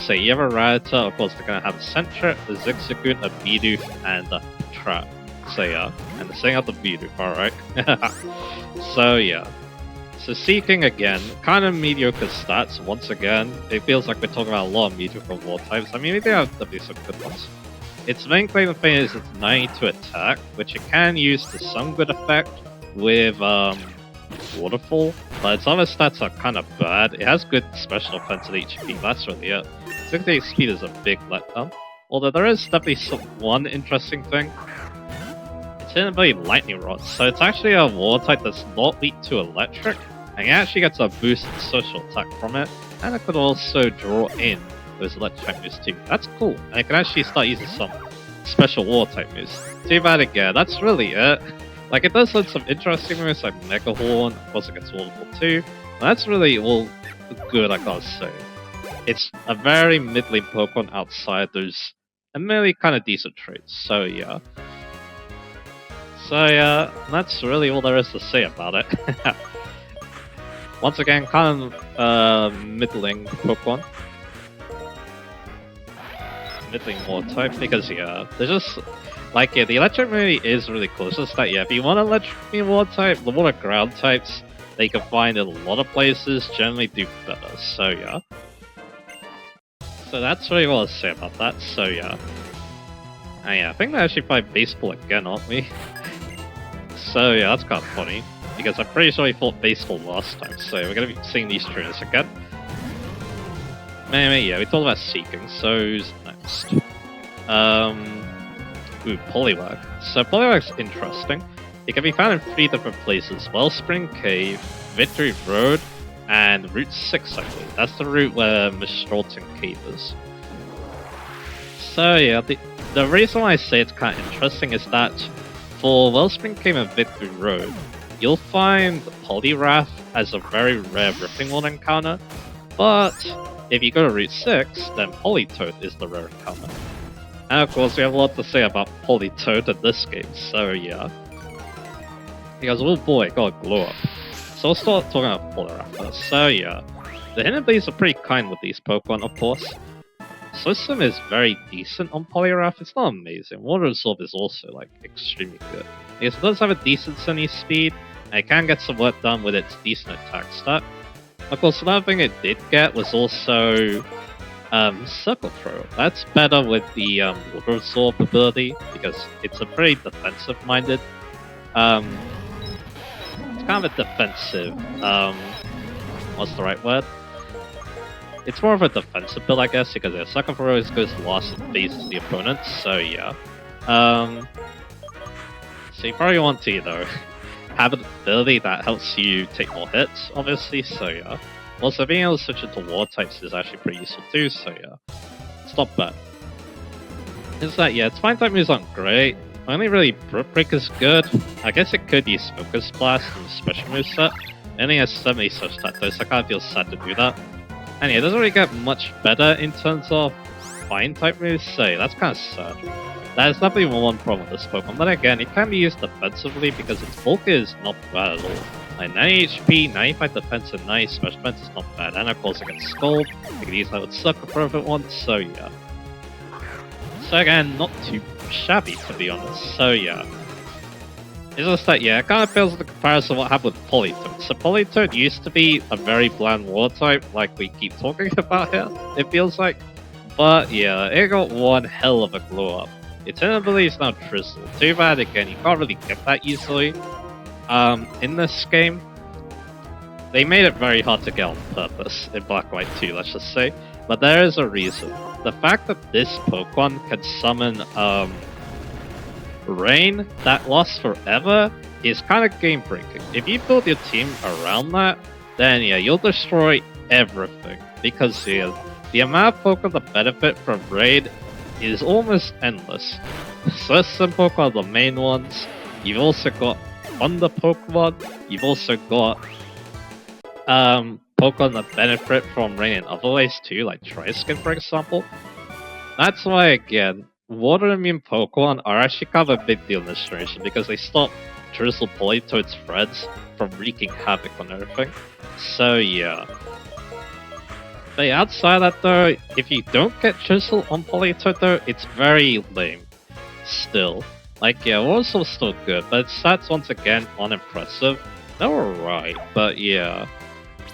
So you have a Rattata, of course they're gonna have a Sentret, a Zigzagoon, a Bidoof, and a Trap. So yeah, and they're setting out the Bidoof, alright. So yeah. So Seeking again, kind of mediocre stats once again. It feels like we're talking about a lot of mediocre war types. I mean, they have definitely some good ones. Its main claim to fame is its 90 to attack, which it can use to some good effect with Waterfall, but its other stats are kind of bad. It has good special defense and HP, that's really it. 68 speed is a big letdown, although there is definitely one interesting thing. It's inability Lightning Rod, so it's actually a war type that's not weak to electric, and it actually gets a boost in social attack from it, and it could also draw in those electric moves too. That's cool, and it can actually start using some special war type moves. Too bad again, that's really it. Like, it does learn some interesting moves like Mega Horn, of course it gets Waterfall too, and that's really all good, I gotta say. It's a very middling Pokemon outside those admittedly kind of decent traits, so yeah. So yeah, that's really all there is to say about it. Once again, kind of middling Pokemon. Middling war type, because yeah, they're just like, yeah, the electric movie is really cool. It's just that, yeah, if you want an electric water type, the water ground types they can find in a lot of places generally do better, so yeah. So that's really all I'll say about that, so yeah. And yeah, I think they're actually playing baseball again, aren't we? So yeah, that's kind of funny, because I'm pretty sure we fought baseball last time, so we're going to be seeing these trainers again. Anyway, yeah, we talked about Seeking, so who's next? Ooh, Poliwag. So Poliwag's interesting. It can be found in 3 different places: Wellspring Cave, Victory Road, and Route 6, I believe. That's the route where Misthalton Cave is. So yeah, the reason why I say it's kind of interesting is that for Wellspring Cave and Victory Road, you'll find Poliwrath as a very rare Ripping World encounter, but if you go to Route 6, then Politoed is the rare encounter. And of course, we have a lot to say about Politoed in this game, so yeah. Because, oh boy, it got a glow up. So we'll start talking about Poliwrath first. So yeah, the hidden abilities are pretty kind with these Pokemon, of course. System is very decent on Poliwrath. It's not amazing. Water Absorb is also like extremely good. Because it does have a decent sunny speed, and it can get some work done with its decent attack stat. Of course, another thing it did get was also Circle Throw. That's better with the Water Absorb ability, because it's a pretty defensive-minded. It's kind of a defensive. What's the right word? It's more of a defensive build, I guess, because the Circle Throw always goes last and faces the opponent, so yeah. So you probably want to, though, have an ability that helps you take more hits, obviously, so yeah. Also, being able to switch into war types is actually pretty useful too, so yeah. It's not bad. Is that, yeah, its fine type moves aren't great. Only really Brook Break is good. I guess it could use Focus Blast from the special moveset. It only has so many such that though, so I kind of feel sad to do that. And yeah, it doesn't really get much better in terms of fine type moves, so yeah, that's kind of sad. There's definitely one problem with this Pokemon, but again, it can be used defensively because its bulk is not bad at all. Like 90 HP, 95 defense, and 90 special defense is not bad. And of course, it gets Scald, you can use that with Sucker Pro if it wants, so yeah. So again, not too shabby to be honest, so yeah. It's just that, yeah, it kind of feels the comparison of what happened with Politoed. So Politoed used to be a very bland war type, like we keep talking about here, it feels like. But yeah, it got one hell of a glow up. Its ability is now Drizzle. Too bad again, you can't really get that easily. In this game, they made it very hard to get on purpose in Black White 2, let's just say. But there is a reason. The fact that this Pokemon can summon Rain that lasts forever is kind of game breaking. If you build your team around that, then yeah, you'll destroy everything. Because yeah, the amount of Pokemon that benefit from Rain is almost endless. Sun Pokemon are the main ones. You've also got Thunder Pokemon. You've also got Pokemon that benefit from Rain in other ways too, like Triskin for example. That's why again, Water immune Pokemon are actually kind of a big deal in this generation because they stop Drizzle Politoed's friends from wreaking havoc on everything. So yeah. But yeah, outside that though, if you don't get Drizzle on Politoed though, it's very lame. Still. Like yeah, Warsaw still good, but its stats once again unimpressive. They're alright, but yeah.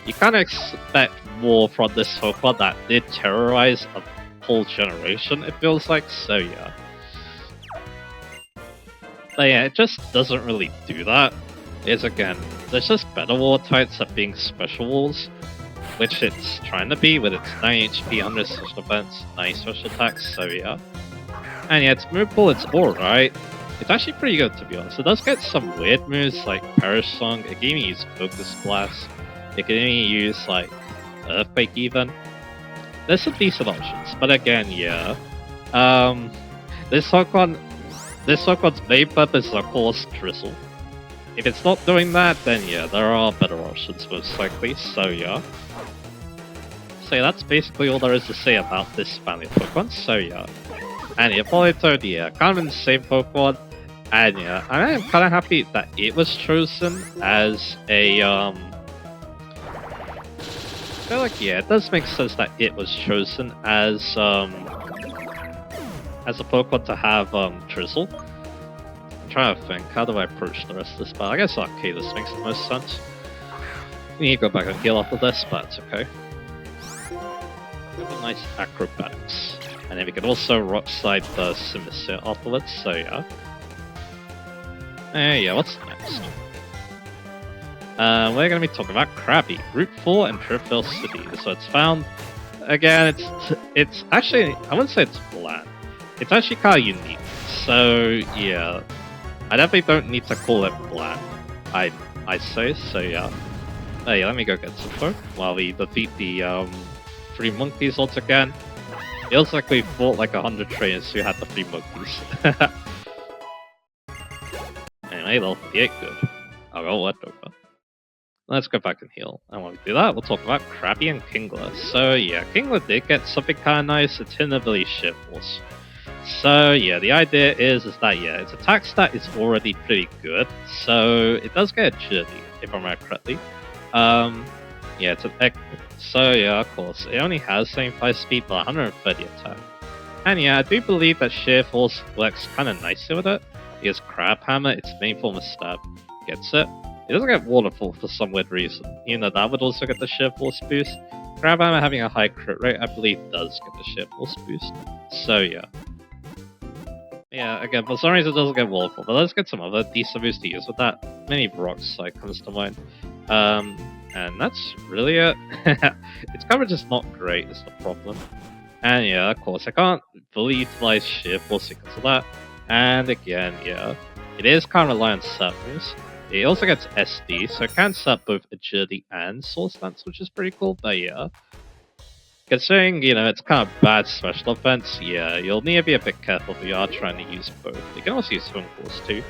You kind of expect more from this Pokemon that did terrorize a whole generation, it feels like, so yeah. But yeah, it just doesn't really do that. It's again, there's just better war types at being special walls, which it's trying to be with its 90 HP, 100 special defense, 90 special attacks, so yeah. And yeah, its move pool, it's alright. It's actually pretty good to be honest. It does get some weird moves like Perish Song, it can even use Focus Blast, it can even use like Earthquake even. There's some decent options, but again, yeah. This Pokemon, main purpose is of course Drizzle. If it's not doing that, then yeah, there are better options most likely, so yeah. So yeah, that's basically all there is to say about this family of Pokemon, so yeah. And yeah, Politoed, yeah, kind of insane Pokemon, and yeah, I am kind of happy that it was chosen as a, I feel like, yeah, it does make sense that it was chosen as a Pokemon to have, Drizzle. I'm trying to think, how do I approach the rest of this battle? I guess Arcadus makes the most sense. We need to go back and heal after this, but it's okay. We have a nice Acrobatics. And then we can also Rock Slide the Simisear afterwards, so yeah. Yeah, what's next? We're going to be talking about Krabby, Route 4 and Driftville City. So it's found, again, it's actually, I wouldn't say it's bland. It's actually kind of unique. So yeah, I definitely don't need to call it bland. I say, so yeah. Yeah, let me go get some folk while we defeat the 3 monkeys once again. Feels like we fought like 100 trainers who had the 3 monkeys. Anyway, level 58, good. I'll go left over. Let's go back and heal. And when we do that, we'll talk about Krabby and Kingler. So yeah, Kingler did get something kind of nice, its ability Shift Force. So yeah, the idea is that yeah, its attack stat is already pretty good, so it does get agility, if I remember correctly. Yeah, it's an so yeah, of course, it only has 75 speed but 130 attack. And yeah, I do believe that Sheer Force works kind of nicely with it, because Crab Hammer, its main form of stab, gets it. It doesn't get Waterfall for some weird reason, even though that would also get the Sheer Force boost. Crab Hammer having a high crit rate, I believe, does get the Sheer Force boost. So yeah. Yeah, again, for some reason it doesn't get Waterfall, but let's get some other decent boosts to use with that. Mini Rock Slide comes to mind. And that's really it. It's kind of just not great is the problem. And yeah, of course, I can't fully utilize Sheer Force because of that. And again, yeah, it is kind of reliant on set moves. It also gets SD, so it can set both agility and sword stance, which is pretty cool. But yeah, considering, it's kind of bad special defense, yeah, you'll need to be a bit careful if you are trying to use both. You can also use Swing Force too,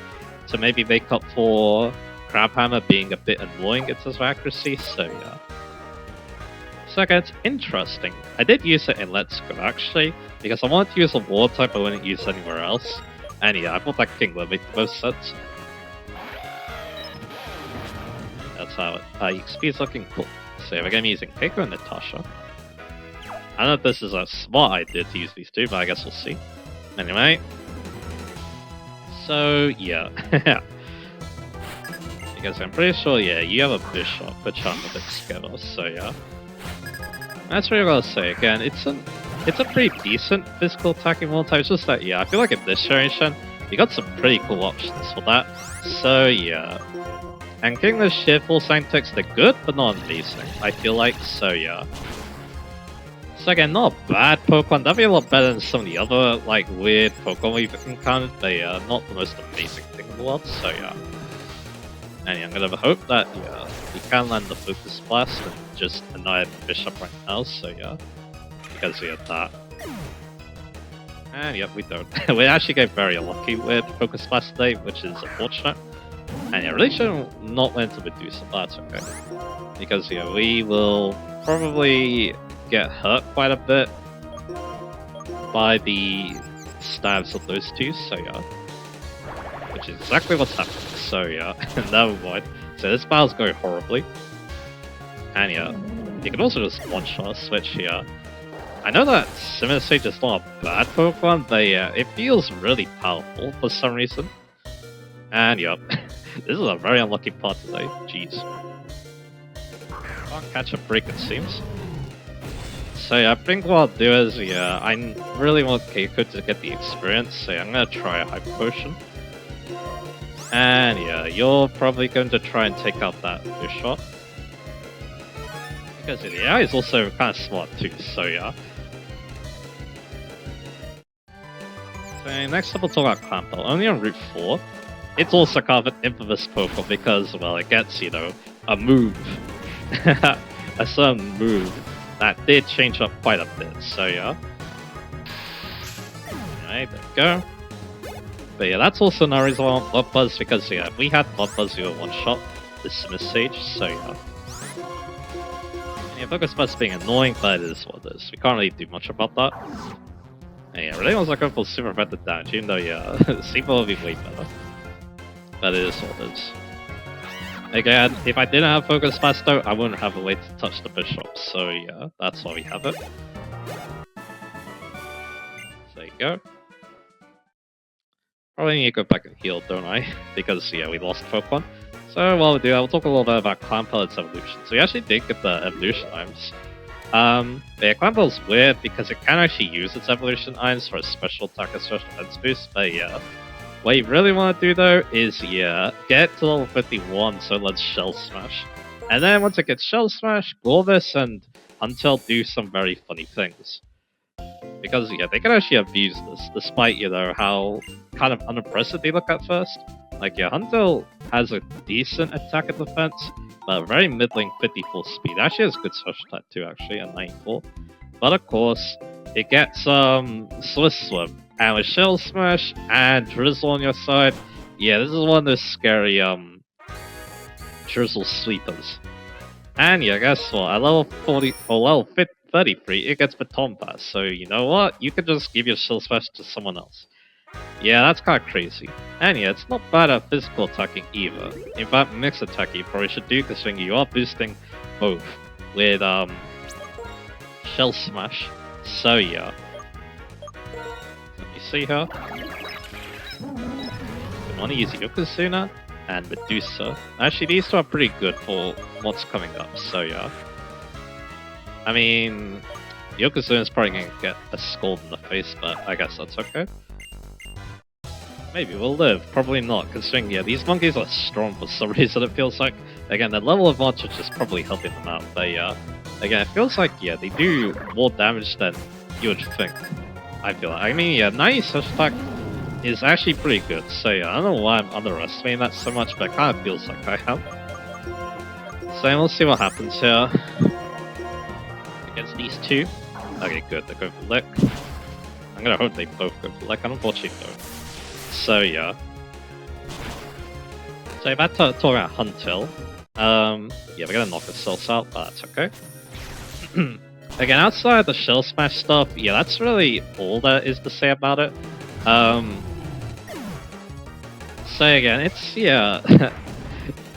to maybe make up for Crab Hammer being a bit annoying in terms of accuracy, so yeah. So it's interesting. I did use it in Let's Go actually, because I wanted to use a war type I wouldn't use anywhere else. And yeah, I thought that King would make the most sense. That's how it. EXP is looking cool. So yeah, we're going to be using Keiko and Natasha. I don't know if this is a smart idea to use these two, but I guess we'll see. Anyway. So yeah. Because I'm pretty sure, yeah, you have a Bishop, which I'm a bit scared of, so yeah. That's what I gotta say. Again, it's a pretty decent physical attacking one type. It's just that, yeah, I feel like in this generation, you got some pretty cool options for that. So yeah. And King the Shift, full Sanctex, they're good, but not amazing, I feel like, so yeah. So again, not a bad Pokemon, that'd be a lot better than some of the other, like, weird Pokemon we've encountered, but yeah, not the most amazing thing in the world, so yeah. And yeah, I'm gonna hope that, yeah, we can land the Focus Blast and just annoy the Bishop right now, so yeah. Because we have that. And yep, we don't. We actually get very unlucky with Focus Blast today, which is unfortunate. And yeah, really should not went to Medusa, but that's okay. Because yeah, we will probably get hurt quite a bit by the stabs of those two, so yeah. Which is exactly what's happening, so yeah, never mind. So this battle's going horribly. And yeah, you can also just one-shot switch here. I know that Similar Sage is not a bad Pokemon, but yeah, it feels really powerful for some reason. And yep, this is a very unlucky part today, jeez. Can't catch a break it seems. So yeah, I think what I'll do is, yeah, I really want Keiko to get the experience, so yeah, I'm gonna try a Hyper Potion. And yeah, you're probably going to try and take out that Bishop. Because the AI is also kind of smart too, so yeah. So next up we'll talk about Clamperl, only on Route 4. It's also kind of an infamous Pokemon because, well, it gets, a move. A certain move that did change up quite a bit, so yeah. Alright, there we go. But yeah, that's also another reason why I want Blood Buzz, because yeah, if we had Blood Buzz, we would one-shot this Smith Sage, so yeah. And yeah, Focus Buzz being annoying, but it is what it is. We can't really do much about that. And yeah, really was like going for super effective damage, even though yeah, Seafoam would be way better. But it is what it is. Again, if I didn't have Focus Blast though, I wouldn't have a way to touch the Bishop, so yeah, that's why we have it. There you go. Probably need to go back and heal, don't I? Because, yeah, we lost Pokemon. So, while we do that, we'll talk a little bit about Clamperl's evolution. So, we actually did get the evolution items. But yeah, Clamperl's weird because it can actually use its evolution items for a special attack and special defense boost. But yeah, what you really want to do though is, yeah, get to level 51 so let's Shell Smash. And then once it gets Shell Smash, Glorvis and Huntail do some very funny things. Because, yeah, they can actually abuse this, despite, how kind of unimpressive they look at first. Like, yeah, Huntail has a decent attack and defense, but very middling 54 speed. Actually has good special attack too, actually, at 94. But of course, it gets, Swift Swim. And with Shell Smash and Drizzle on your side, yeah, this is one of those scary, Drizzle sleepers. And yeah, guess what? At level 40, or level 33, it gets Baton Pass. So you know what? You could just give your Shell Smash to someone else. Yeah, that's kind of crazy. And yeah, it's not bad at physical attacking either. In fact, mixed attack you probably should do, considering you are boosting both with Shell Smash. So yeah. Let me see her. We want to use Yokozuna and Medusa. Actually, these two are pretty good for what's coming up, so yeah. I mean, Yokozuna's probably going to get a scold in the face, but I guess that's okay. Maybe we'll live, probably not, considering, yeah, these monkeys are strong for some reason, it feels like. Again, the level of advantage is probably helping them out, but yeah. Again, it feels like, yeah, they do more damage than you would think, I feel like. I mean, yeah, 90 such attack is actually pretty good. So yeah, I don't know why I'm underestimating that so much, but it kind of feels like I am. So we'll see what happens here against these two. Okay, good. They go for lick. I'm gonna hope they both go for lick. Unfortunately, though. So yeah. So back to talk about Huntil. Yeah, we're gonna knock ourselves out, but that's okay. Again, outside the Shell Smash stuff, yeah, that's really all there is to say about it. So again, it's, yeah,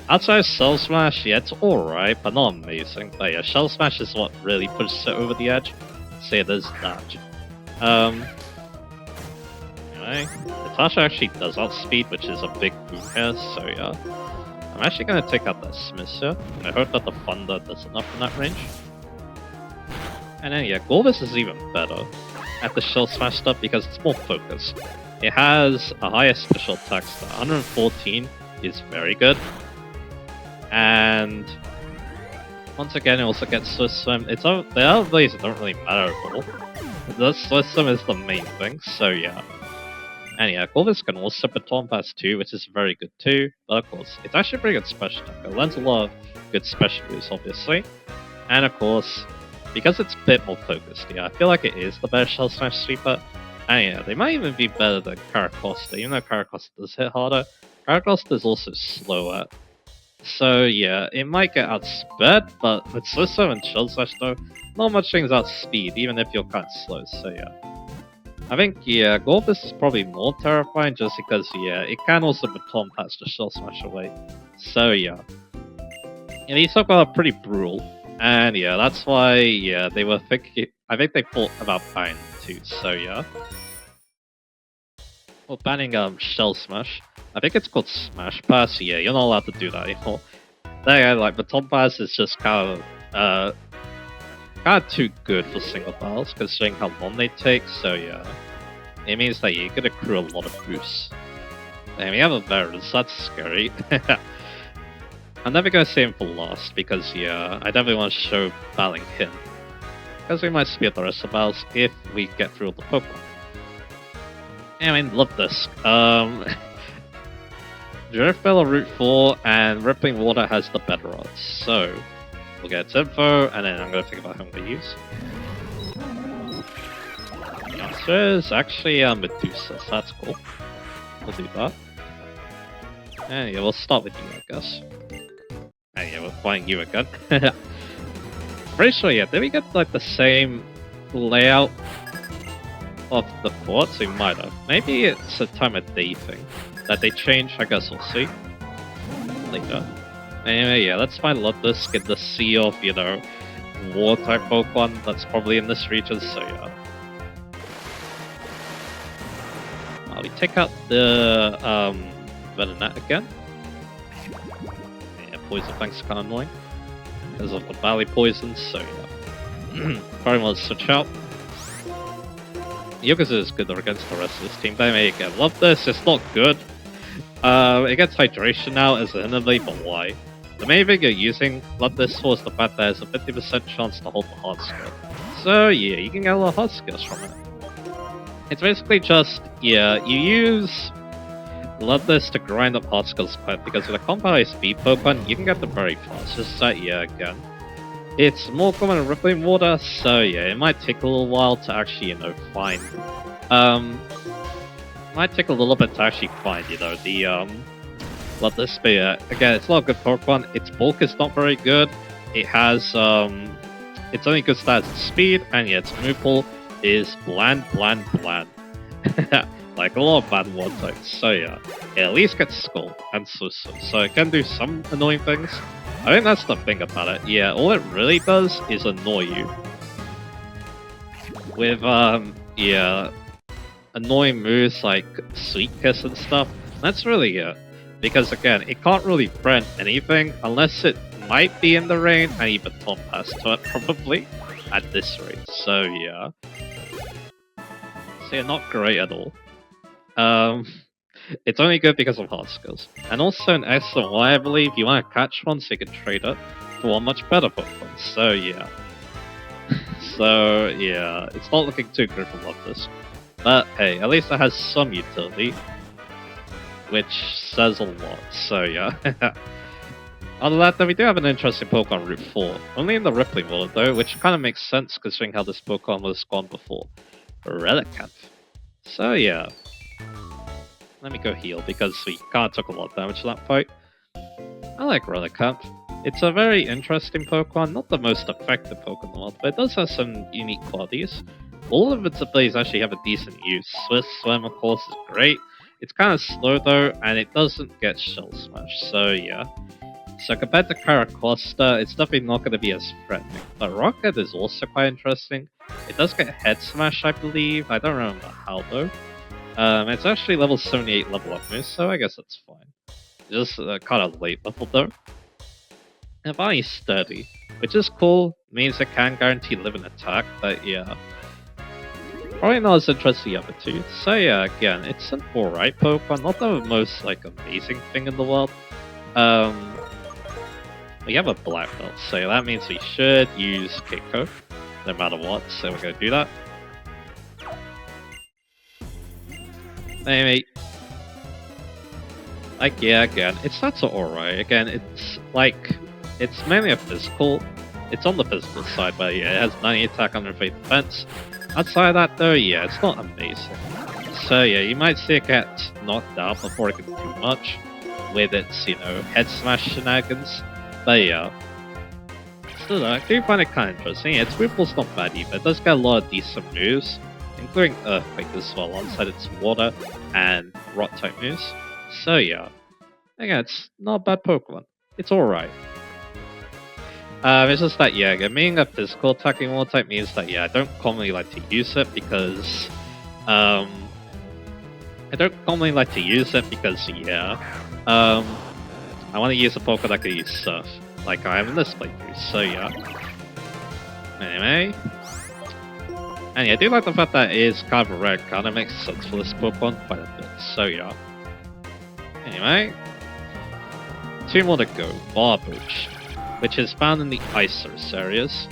outside of Shell Smash, yeah, it's alright, but not amazing. But yeah, Shell Smash is what really pushes it over the edge. So yeah, there's that. Anyway, Natasha actually does outspeed, which is a big boon here, so yeah. I'm actually gonna take out that Smith here, and I hope that the Thunder does enough in that range. And then yeah, Golbus is even better at the Shell Smash stuff because it's more focused. It has a higher special attack stat. 114 is very good. And once again, it also gets Swiss Swim. The other abilities don't really matter at all. The Swiss Swim is the main thing, so yeah. And yeah, Golbus can also Baton Pass too, which is very good too. But of course, it's actually a pretty good special attack. It learns a lot of good special moves, obviously. And of course, because it's a bit more focused, yeah, I feel like it is the better Shell Smash sweeper. And yeah, they might even be better than Caracosta, even though Caracosta does hit harder. Caracosta is also slower. So yeah, it might get outsped, but with Slisso and Shell Smash though, not much things outspeed, even if you're kind of slow, so yeah. I think, yeah, Golbus is probably more terrifying just because, yeah, it can also Baton Pass the Shell Smash away. So yeah. And these are pretty brutal. And yeah, that's why, yeah, they were thinking, I think they thought about banning too, so yeah. Well, banning Shell Smash. I think it's called Smash Pass, yeah, you're not allowed to do that anymore. There, like, Baton Pass is just kind of too good for single battles, considering how long they take, so yeah. It means that you're gonna accrue a lot of boosts. And we have a Varus, that's scary. I'm never gonna say him for last, because yeah, I definitely want to show battling him. Because we might speed the rest of the battles if we get through all the Pokemon. I mean, love this. Drift Bell Route 4 and Rippling Water has the better odds, so we'll get its info, and then I'm gonna think about who I'm gonna use. The answer is actually Medusa, so that's cool. We'll do that. And yeah, we'll start with you, I guess. And yeah, we're flying you again. Pretty sure, yeah, did we get like the same layout of the courts? We might have. Maybe it's a time of day thing that they change, I guess we'll see. Later. Anyway, yeah, let's find Ludus in the sea of, you know, war type Pokemon that's probably in this region, so yeah. We take out the Venonat again. Yeah, Poison Fang's kind of annoying because of the Valley Poison, so yeah. Probably want to switch out. Yokozu is good against the rest of this team, but anyway, again, love this, it's not good. It gets hydration now as an enemy, but why? The main thing you're using Blood this for is the fact that there's a 50% chance to hold the hard skill. So yeah, you can get a lot of hard skills from it. It's basically just, yeah, you use Bloodless to grind up hard skills quite, because with a compound speed Pokemon, you can get them very fast. Just that, yeah, again. It's more common in Rippling Water, so yeah, it might take a little while to actually, you know, find. Might take a little bit to actually find, you know, the Bloodless, but yeah, again, it's not a good Pokemon. Its bulk is not very good. It has, its only good stats is speed, and yeah, its move pool is bland. Like a lot of bad one types, so yeah. It at least gets Skull and so it can do some annoying things. I think that's the thing about it. Yeah, all it really does is annoy you. With, yeah, annoying moves like Sweet Kiss and stuff. That's really it. Because again, it can't really prevent anything unless it might be in the rain and even Tom Pass to it probably at this rate. So yeah. So yeah, not great at all. It's only good because of hard skills. And also in X and Y, I believe, you want to catch one so you can trade it for one much better Pokemon. So yeah. So yeah, it's not looking too good for Loftus. But hey, at least it has some utility, which says a lot, so yeah. Other than that, we do have an interesting Pokemon Route 4. Only in the Rippling world though, which kind of makes sense considering how this Pokemon was gone before. Relicanth. So yeah. Let me go heal because we kind of took a lot of damage to that fight. I like Relicanth. It's a very interesting Pokemon, not the most effective Pokemon in the world, but it does have some unique qualities. All of its abilities actually have a decent use. Swift Swim, of course, is great. It's kind of slow though, and it doesn't get Shell Smash, so yeah. So compared to Caracloster, it's definitely not going to be as threatening. But Rocket is also quite interesting. It does get Head Smash, I believe. I don't remember how though. It's actually level 78 level up move, so I guess that's fine. Just kind of late level though. And finally Sturdy, which is cool, means it can guarantee live and attack, but yeah. Probably not as interesting as the other two. So yeah, again, it's an alright Pokemon, not the most like amazing thing in the world. We have a black belt, so that means we should use Keiko, no matter what, so we're gonna do that. Maybe. Like, yeah, again, it's not so alright. Again, it's like, it's mainly a physical. It's on the physical side, but yeah, it has 90 attack, 150 defense. Outside of that, though, yeah, it's not amazing. So yeah, you might see it get knocked out before it can do much with its, you know, head smash shenanigans. But yeah, still though, I do find it kind of interesting. Its Whipple's not bad either. It does get a lot of decent moves, including Earthquake as well, alongside its water and rock type moves. So yeah, again, it's not a bad Pokemon. It's alright. It's just that, yeah, again, being a physical attacking water type means that, yeah, I don't commonly like to use it because, yeah, I want to use a Pokemon that can use Surf, like I have in this playthrough, so yeah. Anyway. And yeah, I do like the fact that it is kind of rare, kind of makes sense for this Pokemon quite a bit, so yeah. Anyway. 2 more to go. Barboach, which is found in the Ice areas.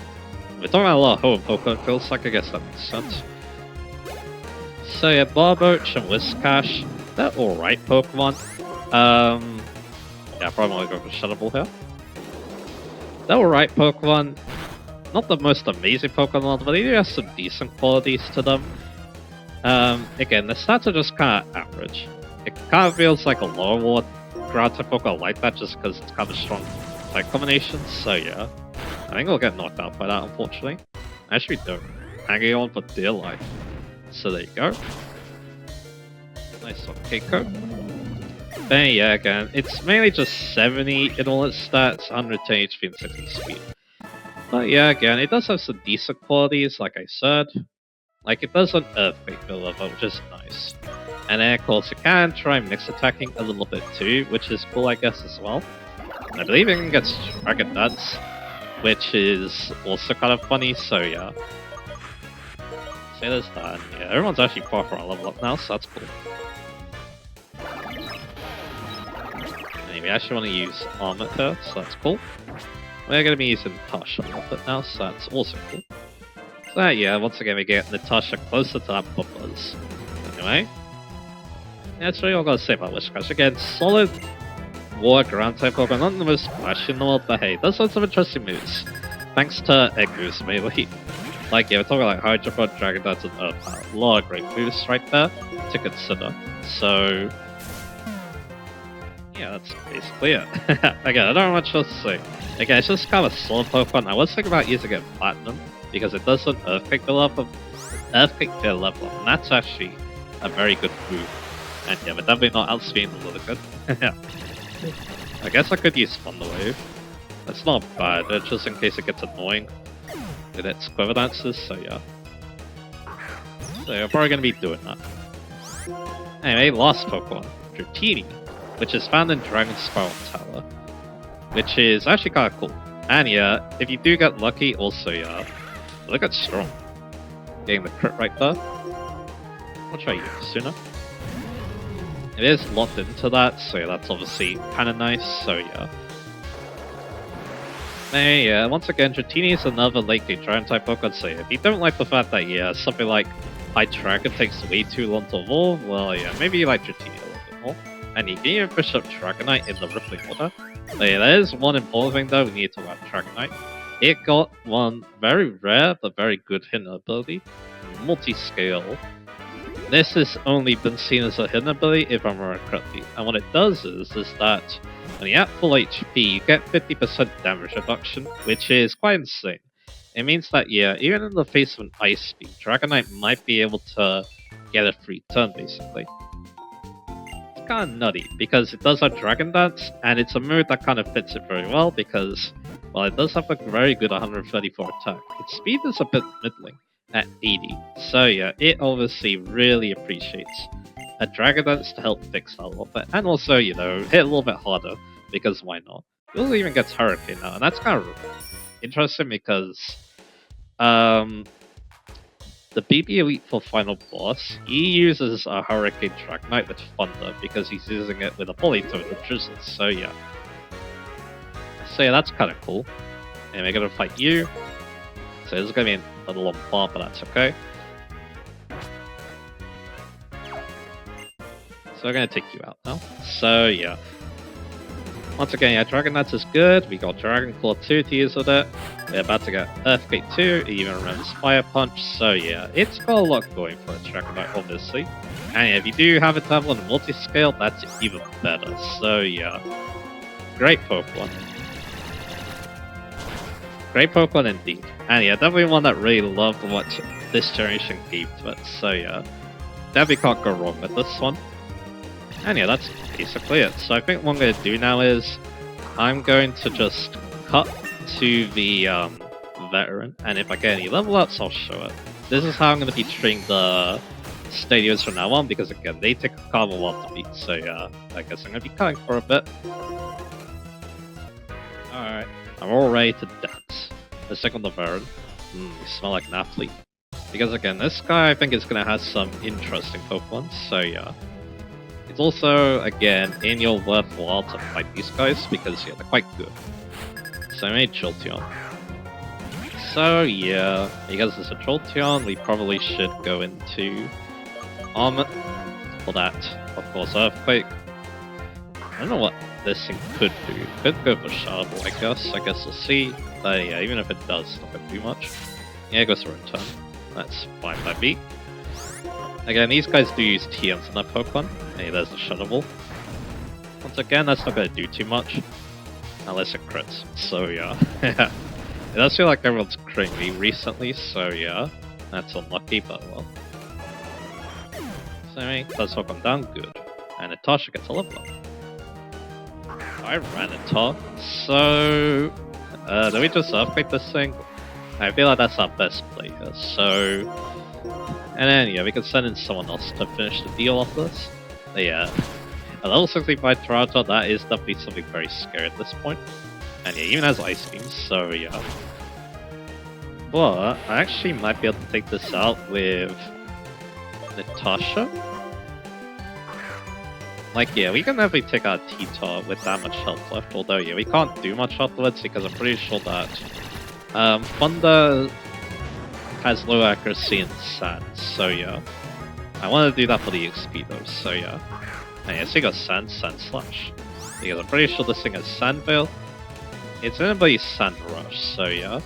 We're talking about a lot of home Pokemon, feels like, I guess that makes sense. So yeah, Barboach and Whiscash, they're alright Pokemon. Yeah, I probably want to go for Shadow Ball here. They're alright Pokemon. Not the most amazing Pokemon, but they do have some decent qualities to them. Again, the stats are just kind of average. It kind of feels like a lower ward ground type Pokemon like that just because it's kind of strong type combinations, so yeah. I think I'll get knocked out by that, unfortunately. Actually, don't. Hanging on for dear life. So there you go. Nice one, Keiko. Then yeah, again, it's mainly just 70 in all its stats, 110 HP and 60 speed. But yeah, again, it does have some decent qualities, like I said. Like, it does an Earthquake build level, which is nice. And then, of course, it can try mix attacking a little bit too, which is cool, I guess, as well. And I believe it can get Dragon Dance, which is also kind of funny, so yeah. So there's that. And yeah, everyone's actually far from a level up now, so that's cool. Anyway, I actually want to use Armor here, so that's cool. We're going to be using Natasha a little bit now, so that's also cool. So yeah, once again we get Natasha closer to that Buzz. Anyway. Yeah, that's really all I'm going to say about Whiscash. Again, solid War Ground type Pokemon, not the most flashy in the world, but hey, does have some interesting moves. Thanks to Egu's mainly. Like, yeah, we're talking like Hydro Pod, Dragon Dance, and Earth Power. A lot of great moves right there to consider. So, yeah, that's basically it. Again, I don't have much else to say. Again, it's just kind of a solid Pokemon. I was thinking about using it in Platinum, because it does an Earthquake build up, and that's actually a very good move. And yeah, but definitely not outspeeding a little good. I guess I could use Thunder Wave. That's not bad, just in case it gets annoying with its Quiver Dances, so yeah. So you're probably going to be doing that. Anyway, last Pokemon, Dratini, which is found in Dragon Spiral Tower, which is actually kind of cool. And yeah, if you do get lucky, also yeah, look at Strong. Getting the crit right there. What should I use? Sooner? It is locked into that, so yeah, that's obviously kind of nice, so yeah. Hey, yeah, once again, Dratini is another late game Dragon type Pokemon, so yeah, if you don't like the fact that, yeah, something like High Dragon takes way too long to evolve, well, yeah, maybe you like Dratini a little bit more. And you can even push up Dragonite in the Rippling order. But yeah, there is one important thing though we need to talk about Dragonite. It got one very rare but very good hidden ability, Multi-Scale. This has only been seen as a hidden ability if I'm remembering correctly. And what it does is that when you're at full HP, you get 50% damage reduction, which is quite insane. It means that, yeah, even in the face of an Ice Beam, Dragonite might be able to get a free turn, basically. It's kind of nutty, because it does have Dragon Dance, and it's a move that kind of fits it very well, because, well, it does have a very good 134 attack. Its speed is a bit middling, at 80, so yeah, it obviously really appreciates a Dragon Dance to help fix that a little bit, and also, you know, hit a little bit harder, because why not? It also even gets Hurricane now, and that's kind of interesting because the BB Elite for Final Boss, he uses a Hurricane Dragonite with Thunder because he's using it with a Polytoad with Drizzle, so yeah. So yeah, that's kind of cool. And we're gonna fight you. So this is gonna be a long part, but that's okay. So we're gonna take you out now. So yeah. Once again, yeah, Dragon Dance is good. We got Dragon Claw 2 to use with it. We're about to get Earthquake 2, it even remembers Fire Punch, so yeah, it's got a lot going for it, Dragonite, obviously. And yeah, if you do have it to have on multi-scale, that's even better, so yeah. Great Pokemon. Great Pokemon indeed. And yeah, definitely one that really loved what this generation gave to it, so yeah. Definitely can't go wrong with this one. And yeah, that's basically it. So I think what I'm going to do now is, I'm going to just cut to the veteran, and if I get any level ups, I'll show it. This is how I'm going to be treating the stadiums from now on, because again, they take kind of a while to beat, so yeah, I guess I'm going to be cutting for a bit. Alright, I'm all ready to dance. Let's check on the veteran. You smell like an athlete. Because again, this guy I think is going to have some interesting Pokemon, so yeah. It's also, again, in your worthwhile to fight these guys, because yeah, they're quite good. So I made Jolteon. So yeah, because it's a Jolteon, we probably should go into Armor for that. Of course, Earthquake. I don't know what this thing could do. Could go for Shadow Ball, I guess. I guess we'll see. But yeah, even if it does, it's not going to do much. Yeah, it goes for Return. That's fine by me. Again, these guys do use TMs in their Pokemon. Hey, there's the Shadow Ball. Once again, that's not going to do too much. Unless it crits. So yeah. It does feel like everyone's critting me recently, so yeah. That's unlucky, but well. So anyway, does hook him down, good. And Natasha gets a level up. I ran Natasha. So do we just Earthquake this thing? I feel like that's our best play here, so... And then, yeah, we can send in someone else to finish the deal off this. But yeah, a level 65 Tyranitar, that is definitely something very scary at this point. And yeah, even has Ice Beams, so yeah. But I actually might be able to take this out with Natasha. Like, yeah, we can definitely take out T-Tar with that much health left, although, yeah, we can't do much afterwards because I'm pretty sure that Thunder has low accuracy in Sand, so yeah. I want to do that for the XP though, so yeah. And yeah, so you got Sand Slash. Because I'm pretty sure this thing has Sand Veil. It's gonna be Sand Rush, so yeah.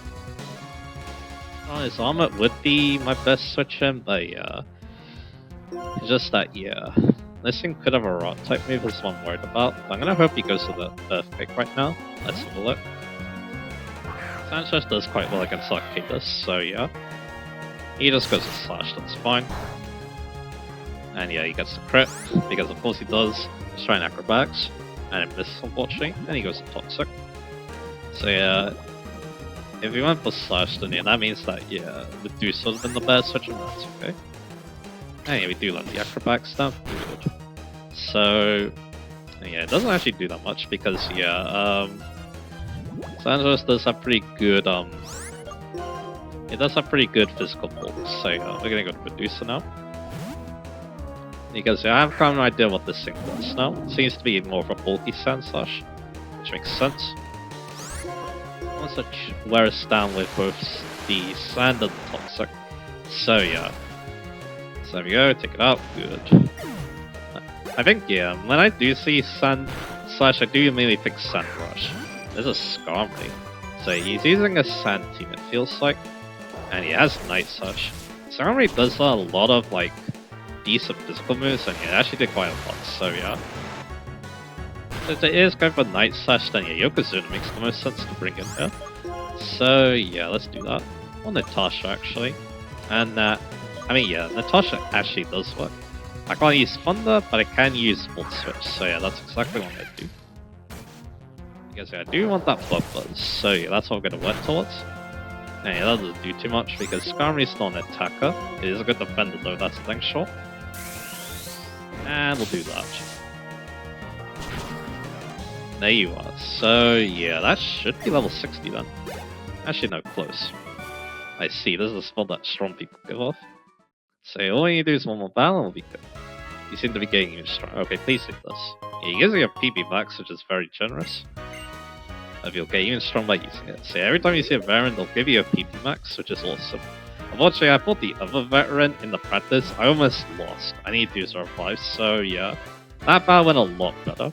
Oh, his armor would be my best switch in, but yeah. It's just that, yeah. This thing could have a Rock type move, is what I'm worried about. I'm gonna hope he goes to the Earthquake right now. Let's have a look. Sand Slash does quite well against Arcadus, so yeah. He just goes to Slash, that's fine. And yeah, he gets the crit, because of course he does. He's trying Acrobatics, and it misses unfortunately, and he goes to Toxic. So yeah, if we went for Slash, then yeah, that means that, yeah, the Deuce would have been the best switch, and that's okay. And yeah, we do let the Acrobatics down, good. So, yeah, it doesn't actually do that much, because yeah, Santos does have pretty good, it does have pretty good physical bulk, so we're gonna go to Medusa now. Because yeah, I have kind of an idea what this thing does now. It seems to be more of a bulky Sand Slash, which makes sense. I want to wear us down with both the Sand and the Toxic. So yeah. So there we go, take it out, good. I think, yeah, when I do see Sand Slash, I do immediately think Sand Rush. There's a Skarmory. So he's using a Sand team, it feels like. And he has Night Slash. Skarmory does a lot of, like, decent physical moves, and he actually did quite a lot, so yeah. If it is going for Night Slash, then yeah, Yokozuna makes the most sense to bring in here. So yeah, let's do that. Or Natasha, actually. And, I mean, yeah, Natasha actually does work. I can't use Thunder, but I can use Volt Switch, so yeah, that's exactly what I do. Because yeah, I do want that Bug Buzz, so yeah, that's what I'm going to work towards. And yeah, that doesn't do too much, because Skarmory's not an attacker. It is a good defender though, that's the thing, sure. And we'll do that. There you are. So yeah, that should be level 60 then. Actually, no, close. I see, this is the spot that strong people give off. So all you do is one more battle and we'll be good. You seem to be getting even stronger. Okay, please hit this. Yeah, you guys get PP max, which is very generous. If you'll get even stronger by using it. So every time you see a variant, they'll give you a PP max, which is awesome. Unfortunately, I bought the other veteran in the practice. I almost lost. I need to use 0.5, so yeah. That battle went a lot better.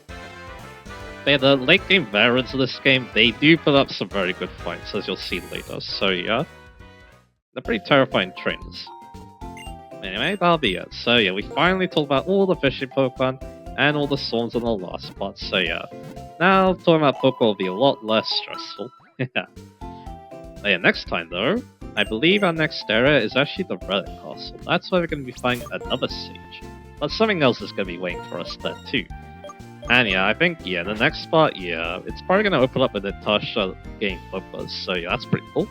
But yeah, the late game variants of this game, they do put up some very good fights, as you'll see later. So yeah. They're pretty terrifying trainers. Anyway, that'll be it. So yeah, we finally talked about all the fishing Pokemon and all the swarms in the last part, so yeah. Now, talking about Pokemon will be a lot less stressful. Yeah. But yeah, next time though, I believe our next area is actually the Relic Castle. That's where we're going to be finding another sage. But something else is going to be waiting for us there too. And yeah, I think, yeah, the next spot, yeah, it's probably going to open up with Natasha getting Bug-Buzz, so yeah, that's pretty cool.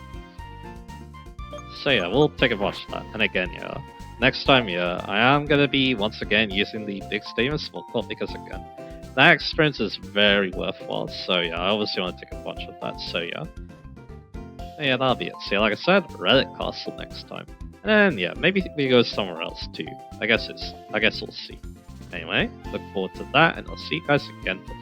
So yeah, we'll take advantage of that. And again, yeah, next time, yeah, I am going to be, once again, using the Big Stadium Small Club because, again, that experience is very worthwhile. So yeah, I obviously want to take advantage of that, so yeah. And yeah, that'll be it. So yeah, like I said, Relic Castle next time. And then, yeah, maybe we go somewhere else too. I guess we'll see. Anyway, look forward to that, and I'll see you guys again for